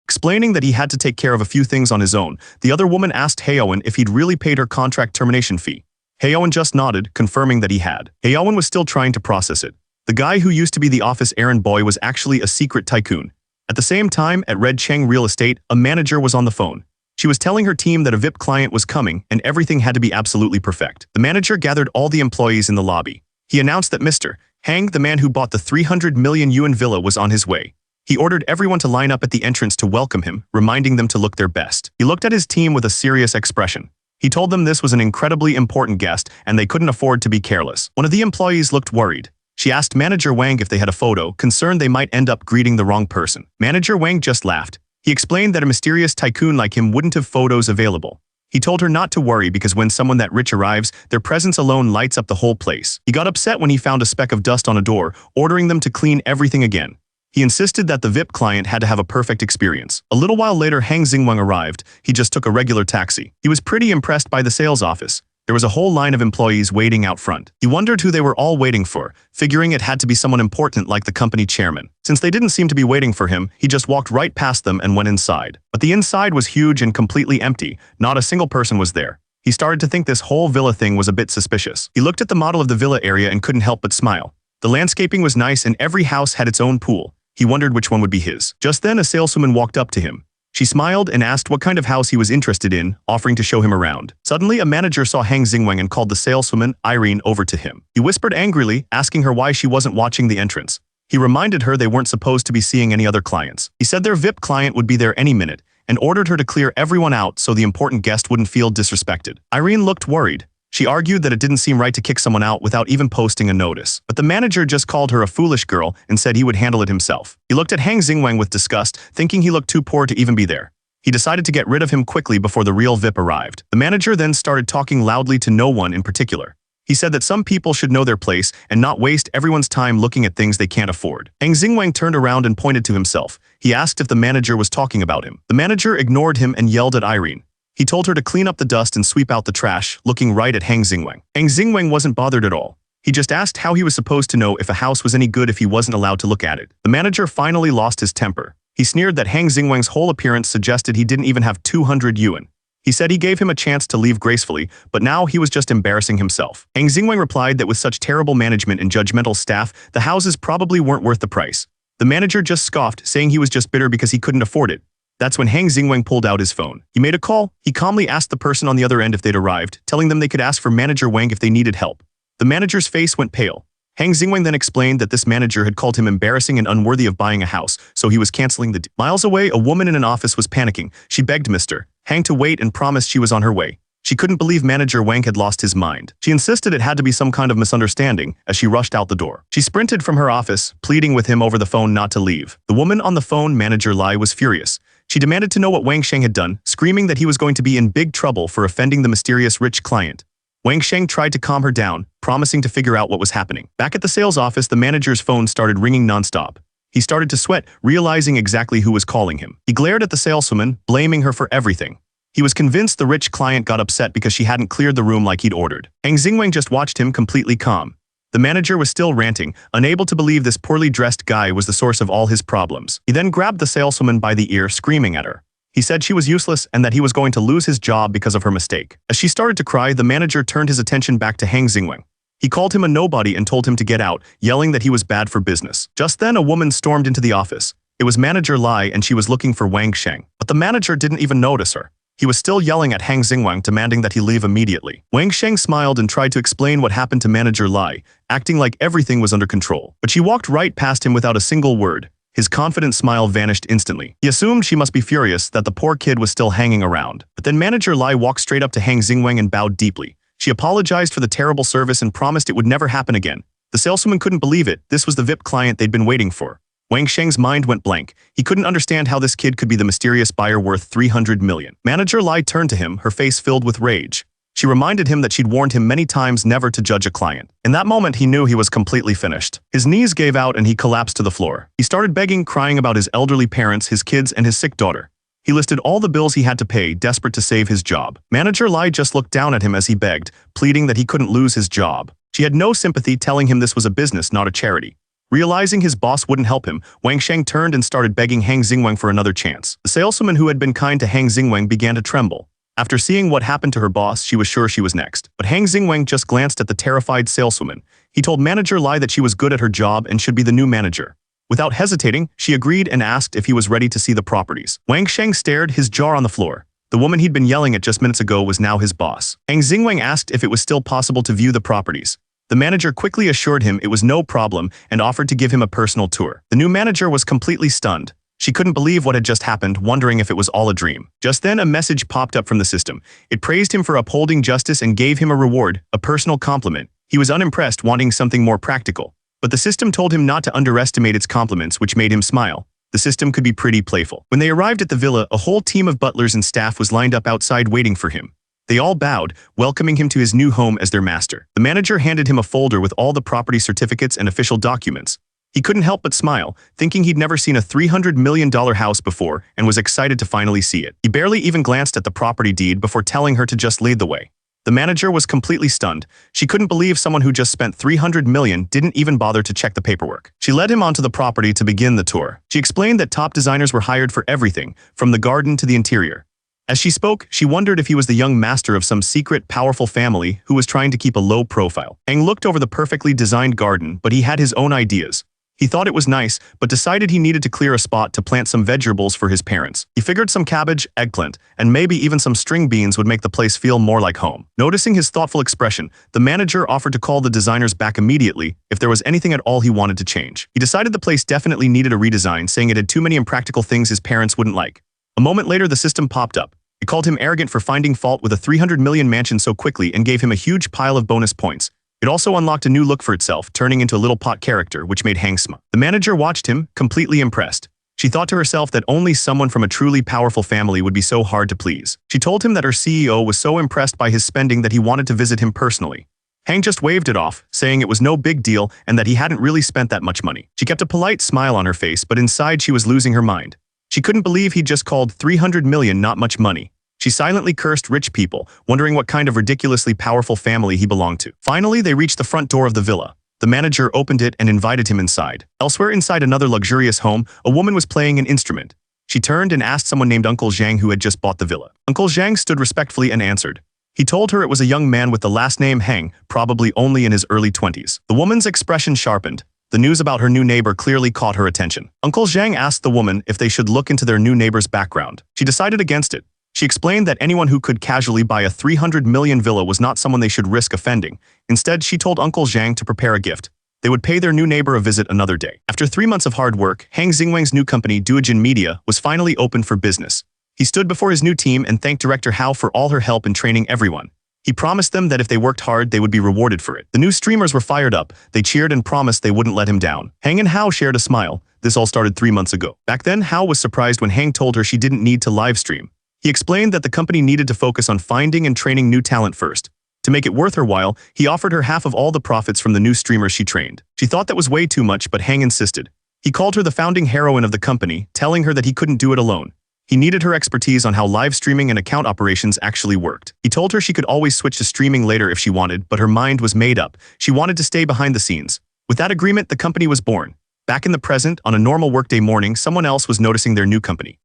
Explaining that he had to take care of a few things on his own, the other woman asked Haeyeon if he'd really paid her contract termination fee. Haeyeon just nodded, confirming that he had. Haeyeon was still trying to process it. The guy who used to be the office errand boy was actually a secret tycoon. At the same time, at Red Cheng Real Estate, a manager was on the phone. She was telling her team that a VIP client was coming and everything had to be absolutely perfect. The manager gathered all the employees in the lobby. He announced that Mr. Hang, the man who bought the 300 million yuan villa, was on his way. He ordered everyone to line up at the entrance to welcome him, reminding them to look their best. He looked at his team with a serious expression. He told them this was an incredibly important guest and they couldn't afford to be careless. One of the employees looked worried. She asked Manager Wang if they had a photo, concerned they might end up greeting the wrong person. Manager Wang just laughed. He explained that a mysterious tycoon like him wouldn't have photos available. He told her not to worry because when someone that rich arrives, their presence alone lights up the whole place. He got upset when he found a speck of dust on a door, ordering them to clean everything again. He insisted that the VIP client had to have a perfect experience. A little while later, Hang Xingwang arrived. He just took a regular taxi. He was pretty impressed by the sales office. There was a whole line of employees waiting out front. He wondered who they were all waiting for, figuring it had to be someone important like the company chairman. Since they didn't seem to be waiting for him, he just walked right past them and went inside. But the inside was huge and completely empty. Not a single person was there. He started to think this whole villa thing was a bit suspicious. He looked at the model of the villa area and couldn't help but smile. The landscaping was nice and every house had its own pool. He wondered which one would be his. Just then, a saleswoman walked up to him. She smiled and asked what kind of house he was interested in, offering to show him around. Suddenly, a manager saw Hang Xingwang and called the saleswoman, Irene, over to him. He whispered angrily, asking her why she wasn't watching the entrance. He reminded her they weren't supposed to be seeing any other clients. He said their VIP client would be there any minute, and ordered her to clear everyone out so the important guest wouldn't feel disrespected. Irene looked worried. She argued that it didn't seem right to kick someone out without even posting a notice. But the manager just called her a foolish girl and said he would handle it himself. He looked at Hang Xingwang with disgust, thinking he looked too poor to even be there. He decided to get rid of him quickly before the real VIP arrived. The manager then started talking loudly to no one in particular. He said that some people should know their place and not waste everyone's time looking at things they can't afford. Hang Xingwang turned around and pointed to himself. He asked if the manager was talking about him. The manager ignored him and yelled at Irene. He told her to clean up the dust and sweep out the trash, looking right at Hang Xingwang. Hang Xingwang wasn't bothered at all. He just asked how he was supposed to know if a house was any good if he wasn't allowed to look at it. The manager finally lost his temper. He sneered that Hang Xingwang's whole appearance suggested he didn't even have 200 yuan. He said he gave him a chance to leave gracefully, but now he was just embarrassing himself. Hang Xingwang replied that with such terrible management and judgmental staff, the houses probably weren't worth the price. The manager just scoffed, saying he was just bitter because he couldn't afford it. That's when Hang Xingwang pulled out his phone. He made a call. He calmly asked the person on the other end if they'd arrived, telling them they could ask for Manager Wang if they needed help. The manager's face went pale. Hang Xingwang then explained that this manager had called him embarrassing and unworthy of buying a house, so he was canceling the deal. Miles away, a woman in an office was panicking. She begged Mr. Hang to wait and promised she was on her way. She couldn't believe Manager Wang had lost his mind. She insisted it had to be some kind of misunderstanding as she rushed out the door. She sprinted from her office, pleading with him over the phone not to leave. The woman on the phone, Manager Lai, was furious. She demanded to know what Wang Sheng had done, screaming that he was going to be in big trouble for offending the mysterious rich client. Wang Sheng tried to calm her down, promising to figure out what was happening. Back at the sales office, the manager's phone started ringing nonstop. He started to sweat, realizing exactly who was calling him. He glared at the saleswoman, blaming her for everything. He was convinced the rich client got upset because she hadn't cleared the room like he'd ordered. Hang Xingwang just watched him completely calm. The manager was still ranting, unable to believe this poorly dressed guy was the source of all his problems. He then grabbed the saleswoman by the ear, screaming at her. He said she was useless and that he was going to lose his job because of her mistake. As she started to cry, the manager turned his attention back to Hang Xingwang. He called him a nobody and told him to get out, yelling that he was bad for business. Just then, a woman stormed into the office. It was Manager Lai and she was looking for Wang Sheng. But the manager didn't even notice her. He was still yelling at Hang Xingwang, demanding that he leave immediately. Wang Sheng smiled and tried to explain what happened to Manager Lai, acting like everything was under control. But she walked right past him without a single word. His confident smile vanished instantly. He assumed she must be furious that the poor kid was still hanging around. But then Manager Lai walked straight up to Hang Xingwang and bowed deeply. She apologized for the terrible service and promised it would never happen again. The saleswoman couldn't believe it. This was the VIP client they'd been waiting for. Wang Sheng's mind went blank. He couldn't understand how this kid could be the mysterious buyer worth 300 million. Manager Lai turned to him, her face filled with rage. She reminded him that she'd warned him many times never to judge a client. In that moment, he knew he was completely finished. His knees gave out and he collapsed to the floor. He started begging, crying about his elderly parents, his kids, and his sick daughter. He listed all the bills he had to pay, desperate to save his job. Manager Lai just looked down at him as he begged, pleading that he couldn't lose his job. She had no sympathy, telling him this was a business, not a charity. Realizing his boss wouldn't help him, Wang Sheng turned and started begging Hang Xingwang for another chance. The saleswoman who had been kind to Hang Xingwang began to tremble. After seeing what happened to her boss, she was sure she was next. But Hang Xingwang just glanced at the terrified saleswoman. He told Manager Lai that she was good at her job and should be the new manager. Without hesitating, she agreed and asked if he was ready to see the properties. Wang Sheng stared, his jaw on the floor. The woman he'd been yelling at just minutes ago was now his boss. Hang Xingwang asked if it was still possible to view the properties. The manager quickly assured him it was no problem and offered to give him a personal tour. The new manager was completely stunned. She couldn't believe what had just happened, wondering if it was all a dream. Just then, a message popped up from the system. It praised him for upholding justice and gave him a reward, a personal compliment. He was unimpressed, wanting something more practical. But the system told him not to underestimate its compliments, which made him smile. The system could be pretty playful. When they arrived at the villa, a whole team of butlers and staff was lined up outside waiting for him. They all bowed, welcoming him to his new home as their master. The manager handed him a folder with all the property certificates and official documents. He couldn't help but smile, thinking he'd never seen a $300 million house before and was excited to finally see it. He barely even glanced at the property deed before telling her to just lead the way. The manager was completely stunned. She couldn't believe someone who just spent $300 million didn't even bother to check the paperwork. She led him onto the property to begin the tour. She explained that top designers were hired for everything, from the garden to the interior. As she spoke, she wondered if he was the young master of some secret, powerful family who was trying to keep a low profile. Hang looked over the perfectly designed garden, but he had his own ideas. He thought it was nice, but decided he needed to clear a spot to plant some vegetables for his parents. He figured some cabbage, eggplant, and maybe even some string beans would make the place feel more like home. Noticing his thoughtful expression, the manager offered to call the designers back immediately if there was anything at all he wanted to change. He decided the place definitely needed a redesign, saying it had too many impractical things his parents wouldn't like. A moment later, the system popped up. They called him arrogant for finding fault with a 300 million mansion so quickly and gave him a huge pile of bonus points. It also unlocked a new look for itself, turning into a little pot character, which made Hang smile. The manager watched him, completely impressed. She thought to herself that only someone from a truly powerful family would be so hard to please. She told him that her CEO was so impressed by his spending that he wanted to visit him personally. Hang just waved it off, saying it was no big deal and that he hadn't really spent that much money. She kept a polite smile on her face, but inside she was losing her mind. She couldn't believe he'd just called 300 million not much money. She silently cursed rich people, wondering what kind of ridiculously powerful family he belonged to. Finally, they reached the front door of the villa. The manager opened it and invited him inside. Elsewhere inside another luxurious home, a woman was playing an instrument. She turned and asked someone named Uncle Zhang who had just bought the villa. Uncle Zhang stood respectfully and answered. He told her it was a young man with the last name Hang, probably only in his early 20s. The woman's expression sharpened. The news about her new neighbor clearly caught her attention. Uncle Zhang asked the woman if they should look into their new neighbor's background. She decided against it. She explained that anyone who could casually buy a 300 million villa was not someone they should risk offending. Instead, she told Uncle Zhang to prepare a gift. They would pay their new neighbor a visit another day. After 3 months of hard work, Hang Xingwang's new company, Duojin Media, was finally open for business. He stood before his new team and thanked Director Hao for all her help in training everyone. He promised them that if they worked hard, they would be rewarded for it. The new streamers were fired up. They cheered and promised they wouldn't let him down. Hang and Hao shared a smile. This all started 3 months ago. Back then, Hao was surprised when Hang told her she didn't need to live stream. He explained that the company needed to focus on finding and training new talent first. To make it worth her while, he offered her half of all the profits from the new streamers she trained. She thought that was way too much, but Hang insisted. He called her the founding heroine of the company, telling her that he couldn't do it alone. He needed her expertise on how live streaming and account operations actually worked. He told her she could always switch to streaming later if she wanted, but her mind was made up. She wanted to stay behind the scenes. With that agreement, the company was born. Back in the present, on a normal workday morning, someone else was noticing their new company.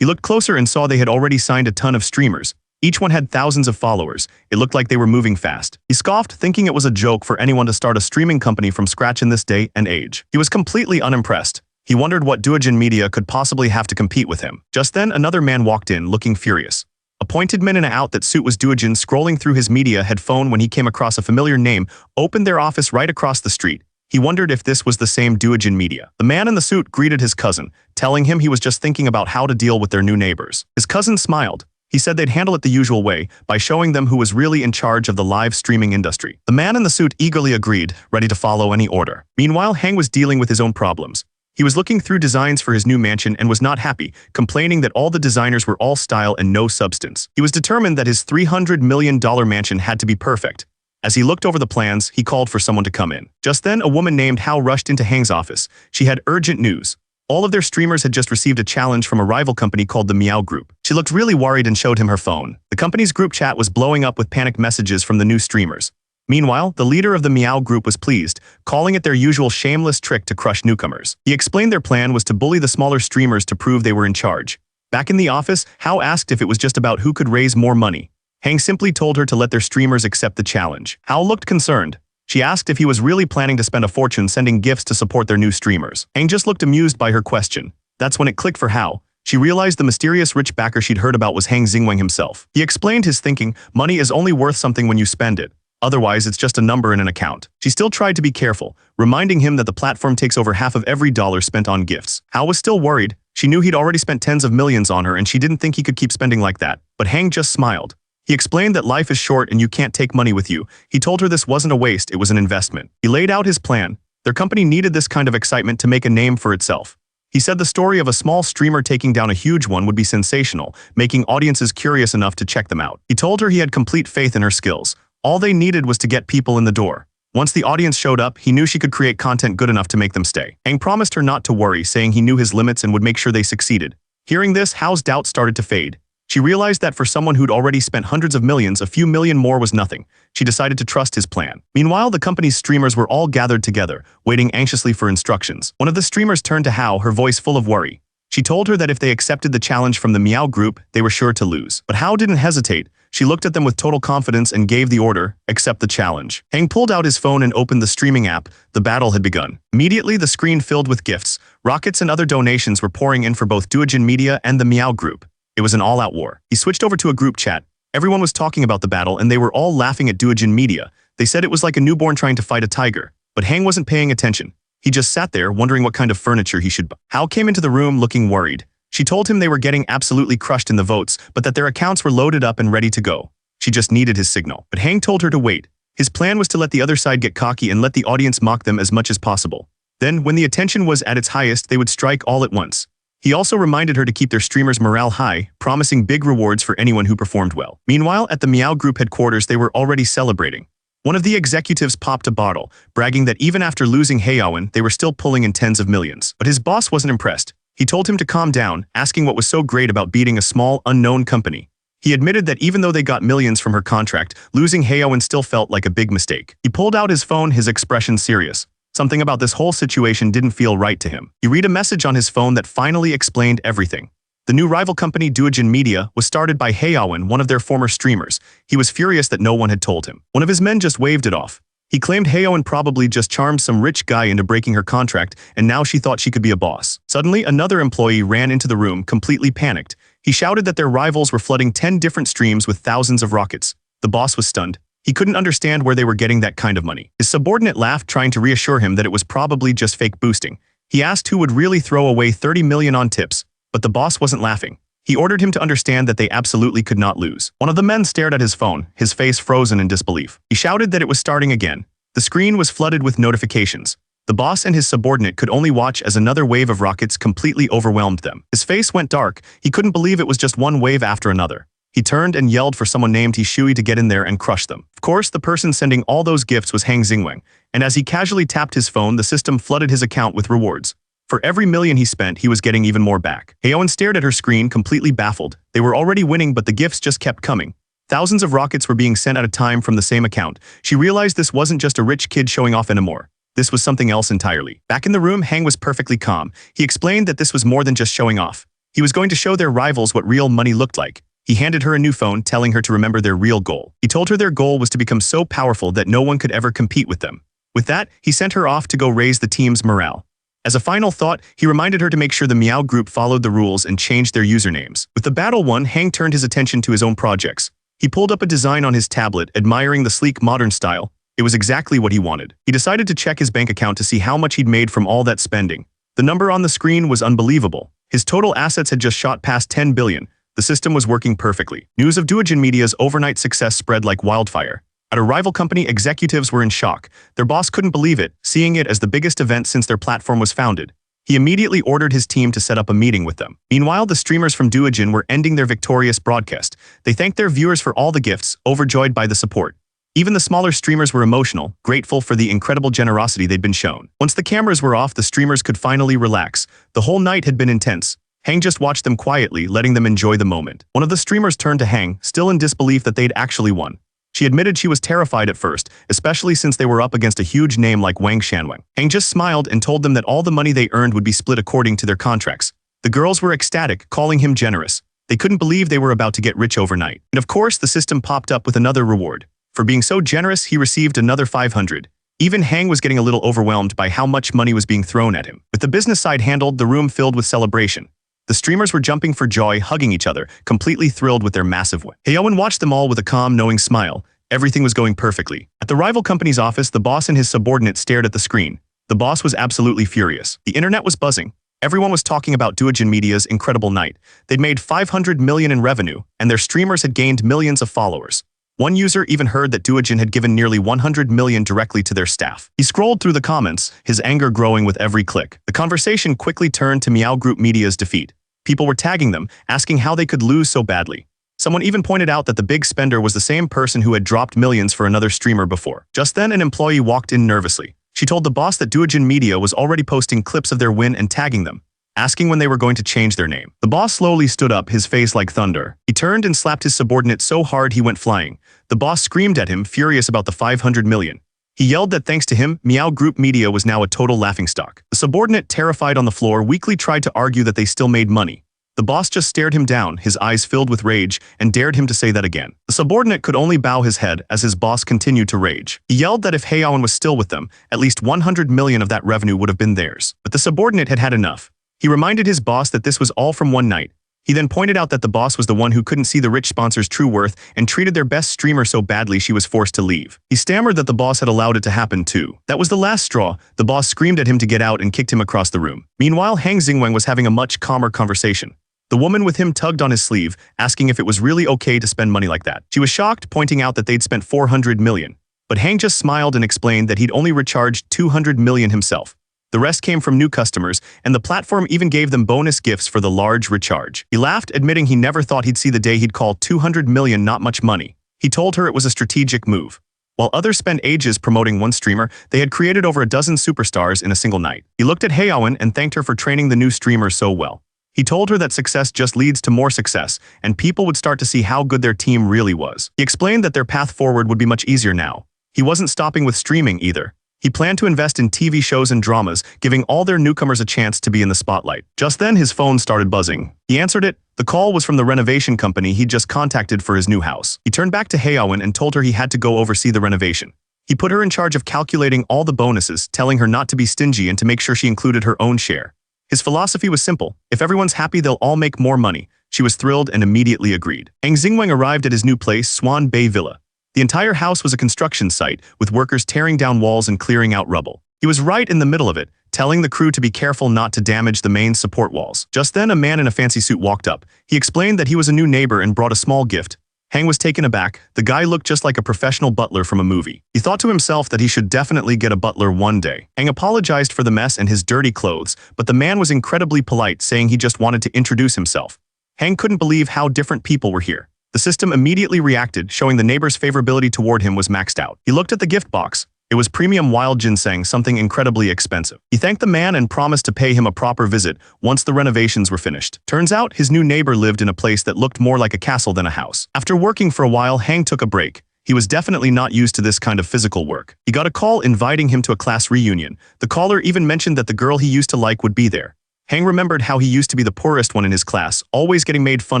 He looked closer and saw they had already signed a ton of streamers. Each one had thousands of followers. It looked like they were moving fast. He scoffed, thinking it was a joke for anyone to start a streaming company from scratch in this day and age. He was completely unimpressed. He wondered what Duojin Media could possibly have to compete with him. Just then, another man walked in, looking furious. A pointed man in an outfit suit was Duojin, scrolling through his media headphone when he came across a familiar name, opened their office right across the street. He wondered if this was the same Duojin Media. The man in the suit greeted his cousin, telling him he was just thinking about how to deal with their new neighbors. His cousin smiled. He said they'd handle it the usual way, by showing them who was really in charge of the live streaming industry. The man in the suit eagerly agreed, ready to follow any order. Meanwhile, Hang was dealing with his own problems. He was looking through designs for his new mansion and was not happy, complaining that all the designers were all style and no substance. He was determined that his $300 million mansion had to be perfect. As he looked over the plans, he called for someone to come in. Just then, a woman named Hao rushed into Hang's office. She had urgent news. All of their streamers had just received a challenge from a rival company called the Meow Group. She looked really worried and showed him her phone. The company's group chat was blowing up with panicked messages from the new streamers. Meanwhile, the leader of the Meow Group was pleased, calling it their usual shameless trick to crush newcomers. He explained their plan was to bully the smaller streamers to prove they were in charge. Back in the office, Hao asked if it was just about who could raise more money. Hang simply told her to let their streamers accept the challenge. Hao looked concerned. She asked if he was really planning to spend a fortune sending gifts to support their new streamers. Hang just looked amused by her question. That's when it clicked for Hao. She realized the mysterious rich backer she'd heard about was Hang Xingwang himself. He explained his thinking, money is only worth something when you spend it. Otherwise, it's just a number in an account. She still tried to be careful, reminding him that the platform takes over half of every dollar spent on gifts. Hao was still worried. She knew he'd already spent tens of millions on her and she didn't think he could keep spending like that. But Hang just smiled. He explained that life is short and you can't take money with you. He told her this wasn't a waste, it was an investment. He laid out his plan. Their company needed this kind of excitement to make a name for itself. He said the story of a small streamer taking down a huge one would be sensational, making audiences curious enough to check them out. He told her he had complete faith in her skills. All they needed was to get people in the door. Once the audience showed up, he knew she could create content good enough to make them stay. Hang promised her not to worry, saying he knew his limits and would make sure they succeeded. Hearing this, Hao's doubts started to fade. She realized that for someone who'd already spent hundreds of millions, a few million more was nothing. She decided to trust his plan. Meanwhile, the company's streamers were all gathered together, waiting anxiously for instructions. One of the streamers turned to Hao, her voice full of worry. She told her that if they accepted the challenge from the Meow Group, they were sure to lose. But Hao didn't hesitate. She looked at them with total confidence and gave the order, accept the challenge. Hang pulled out his phone and opened the streaming app. The battle had begun. Immediately, the screen filled with gifts. Rockets and other donations were pouring in for both Duojin Media and the Meow Group. It was an all-out war. He switched over to a group chat. Everyone was talking about the battle and they were all laughing at Duojin Media. They said it was like a newborn trying to fight a tiger. But Hang wasn't paying attention. He just sat there wondering what kind of furniture he should buy. Hao came into the room looking worried. She told him they were getting absolutely crushed in the votes, but that their accounts were loaded up and ready to go. She just needed his signal. But Hang told her to wait. His plan was to let the other side get cocky and let the audience mock them as much as possible. Then, when the attention was at its highest, they would strike all at once. He also reminded her to keep their streamers' morale high, promising big rewards for anyone who performed well. Meanwhile, at the Meow Group headquarters, they were already celebrating. One of the executives popped a bottle, bragging that even after losing Heyawen, they were still pulling in tens of millions. But his boss wasn't impressed. He told him to calm down, asking what was so great about beating a small, unknown company. He admitted that even though they got millions from her contract, losing Heyawen still felt like a big mistake. He pulled out his phone, his expression serious. Something about this whole situation didn't feel right to him. He read a message on his phone that finally explained everything. The new rival company Duojin Media was started by Heyawen, one of their former streamers. He was furious that no one had told him. One of his men just waved it off. He claimed Heyawen probably just charmed some rich guy into breaking her contract, and now she thought she could be a boss. Suddenly, another employee ran into the room, completely panicked. He shouted that their rivals were flooding 10 different streams with thousands of rockets. The boss was stunned. He couldn't understand where they were getting that kind of money. His subordinate laughed, trying to reassure him that it was probably just fake boosting. He asked who would really throw away 30 million on tips. But the boss wasn't laughing. He ordered him to understand that they absolutely could not lose. One of the men stared at his phone, his face frozen in disbelief. He shouted that it was starting again. The screen was flooded with notifications. The boss and his subordinate could only watch as another wave of rockets completely overwhelmed them. His face went dark. He couldn't believe it was just one wave after another. He turned and yelled for someone named Hishui to get in there and crush them. Of course, the person sending all those gifts was Hang Xingwang, and as he casually tapped his phone, the system flooded his account with rewards. For every million he spent, he was getting even more back. Heyawen stared at her screen, completely baffled. They were already winning, but the gifts just kept coming. Thousands of rockets were being sent at a time from the same account. She realized this wasn't just a rich kid showing off anymore. This was something else entirely. Back in the room, Hang was perfectly calm. He explained that this was more than just showing off. He was going to show their rivals what real money looked like. He handed her a new phone, telling her to remember their real goal. He told her their goal was to become so powerful that no one could ever compete with them. With that, he sent her off to go raise the team's morale. As a final thought, he reminded her to make sure the Meow Group followed the rules and changed their usernames. With the battle won, Hang turned his attention to his own projects. He pulled up a design on his tablet, admiring the sleek modern style. It was exactly what he wanted. He decided to check his bank account to see how much he'd made from all that spending. The number on the screen was unbelievable. His total assets had just shot past 10 billion. The system was working perfectly. News of Duojin Media's overnight success spread like wildfire. At a rival company, executives were in shock. Their boss couldn't believe it, seeing it as the biggest event since their platform was founded. He immediately ordered his team to set up a meeting with them. Meanwhile, the streamers from Duojin were ending their victorious broadcast. They thanked their viewers for all the gifts, overjoyed by the support. Even the smaller streamers were emotional, grateful for the incredible generosity they'd been shown. Once the cameras were off, the streamers could finally relax. The whole night had been intense. Hang just watched them quietly, letting them enjoy the moment. One of the streamers turned to Hang, still in disbelief that they'd actually won. She admitted she was terrified at first, especially since they were up against a huge name like Wang Shanwang. Hang just smiled and told them that all the money they earned would be split according to their contracts. The girls were ecstatic, calling him generous. They couldn't believe they were about to get rich overnight. And of course, the system popped up with another reward. For being so generous, he received another 500. Even Hang was getting a little overwhelmed by how much money was being thrown at him. With the business side handled, the room filled with celebration. The streamers were jumping for joy, hugging each other, completely thrilled with their massive win. Heyawen watched them all with a calm, knowing smile. Everything was going perfectly. At the rival company's office, the boss and his subordinate stared at the screen. The boss was absolutely furious. The internet was buzzing. Everyone was talking about Duojin Media's incredible night. They'd made 500 million in revenue, and their streamers had gained millions of followers. One user even heard that Duojin had given nearly 100 million directly to their staff. He scrolled through the comments, his anger growing with every click. The conversation quickly turned to Meow Group Media's defeat. People were tagging them, asking how they could lose so badly. Someone even pointed out that the big spender was the same person who had dropped millions for another streamer before. Just then, an employee walked in nervously. She told the boss that Duojin Media was already posting clips of their win and tagging them, asking when they were going to change their name. The boss slowly stood up, his face like thunder. He turned and slapped his subordinate so hard he went flying. The boss screamed at him, furious about the 500 million. He yelled that thanks to him, Meow Group Media was now a total laughingstock. The subordinate, terrified on the floor, weakly tried to argue that they still made money. The boss just stared him down, his eyes filled with rage, and dared him to say that again. The subordinate could only bow his head as his boss continued to rage. He yelled that if Heyawen was still with them, at least 100 million of that revenue would have been theirs. But the subordinate had had enough. He reminded his boss that this was all from one night. He then pointed out that the boss was the one who couldn't see the rich sponsor's true worth and treated their best streamer so badly she was forced to leave. He stammered that the boss had allowed it to happen too. That was the last straw. The boss screamed at him to get out and kicked him across the room. Meanwhile, Hang Xingwang was having a much calmer conversation. The woman with him tugged on his sleeve, asking if it was really okay to spend money like that. She was shocked, pointing out that they'd spent 400 million. But Hang just smiled and explained that he'd only recharged 200 million himself. The rest came from new customers, and the platform even gave them bonus gifts for the large recharge. He laughed, admitting he never thought he'd see the day he'd call 200 million not much money. He told her it was a strategic move. While others spent ages promoting one streamer, they had created over a dozen superstars in a single night. He looked at Haeyeon and thanked her for training the new streamer so well. He told her that success just leads to more success, and people would start to see how good their team really was. He explained that their path forward would be much easier now. He wasn't stopping with streaming either. He planned to invest in TV shows and dramas, giving all their newcomers a chance to be in the spotlight. Just then, his phone started buzzing. He answered it. The call was from the renovation company he'd just contacted for his new house. He turned back to Haeyeon and told her he had to go oversee the renovation. He put her in charge of calculating all the bonuses, telling her not to be stingy and to make sure she included her own share. His philosophy was simple. If everyone's happy, they'll all make more money. She was thrilled and immediately agreed. Hang Xingwang arrived at his new place, Swan Bay Villa. The entire house was a construction site, with workers tearing down walls and clearing out rubble. He was right in the middle of it, telling the crew to be careful not to damage the main support walls. Just then, a man in a fancy suit walked up. He explained that he was a new neighbor and brought a small gift. Hang was taken aback. The guy looked just like a professional butler from a movie. He thought to himself that he should definitely get a butler one day. Hang apologized for the mess and his dirty clothes, but the man was incredibly polite, saying he just wanted to introduce himself. Hang couldn't believe how different people were here. The system immediately reacted, showing the neighbor's favorability toward him was maxed out. He looked at the gift box. It was premium wild ginseng, something incredibly expensive. He thanked the man and promised to pay him a proper visit once the renovations were finished. Turns out, his new neighbor lived in a place that looked more like a castle than a house. After working for a while, Hang took a break. He was definitely not used to this kind of physical work. He got a call inviting him to a class reunion. The caller even mentioned that the girl he used to like would be there. Hang remembered how he used to be the poorest one in his class, always getting made fun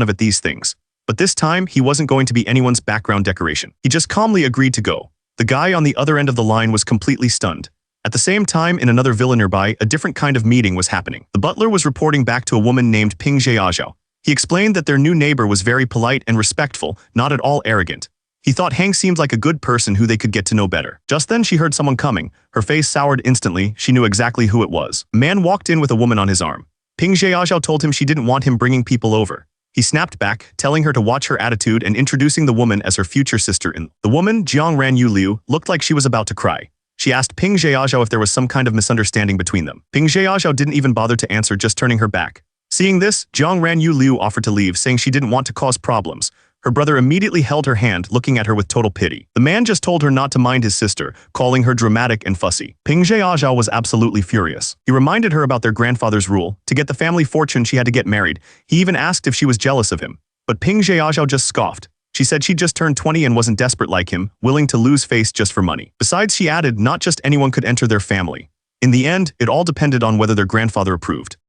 of at these things. But this time, he wasn't going to be anyone's background decoration. He just calmly agreed to go. The guy on the other end of the line was completely stunned. At the same time, in another villa nearby, a different kind of meeting was happening. The butler was reporting back to a woman named Ping Jiaozhao. He explained that their new neighbor was very polite and respectful, not at all arrogant. He thought Hang seemed like a good person who they could get to know better. Just then, she heard someone coming. Her face soured instantly. She knew exactly who it was. A man walked in with a woman on his arm. Ping Jiaozhao told him she didn't want him bringing people over. He snapped back, telling her to watch her attitude and introducing the woman as her future sister-in-law. The woman, Jiang Ranyu Liu, looked like she was about to cry. She asked Ping Jiaozhao if there was some kind of misunderstanding between them. Ping Jiaozhao didn't even bother to answer, just turning her back. Seeing this, Jiang Ranyu Liu offered to leave, saying she didn't want to cause problems. Her brother immediately held her hand, looking at her with total pity. The man just told her not to mind his sister, calling her dramatic and fussy. Ping Jiaozhao was absolutely furious. He reminded her about their grandfather's rule. To get the family fortune, she had to get married. He even asked if she was jealous of him. But Ping Jiaozhao just scoffed. She said she'd just turned 20 and wasn't desperate like him, willing to lose face just for money. Besides, she added, not just anyone could enter their family. In the end, it all depended on whether their grandfather approved.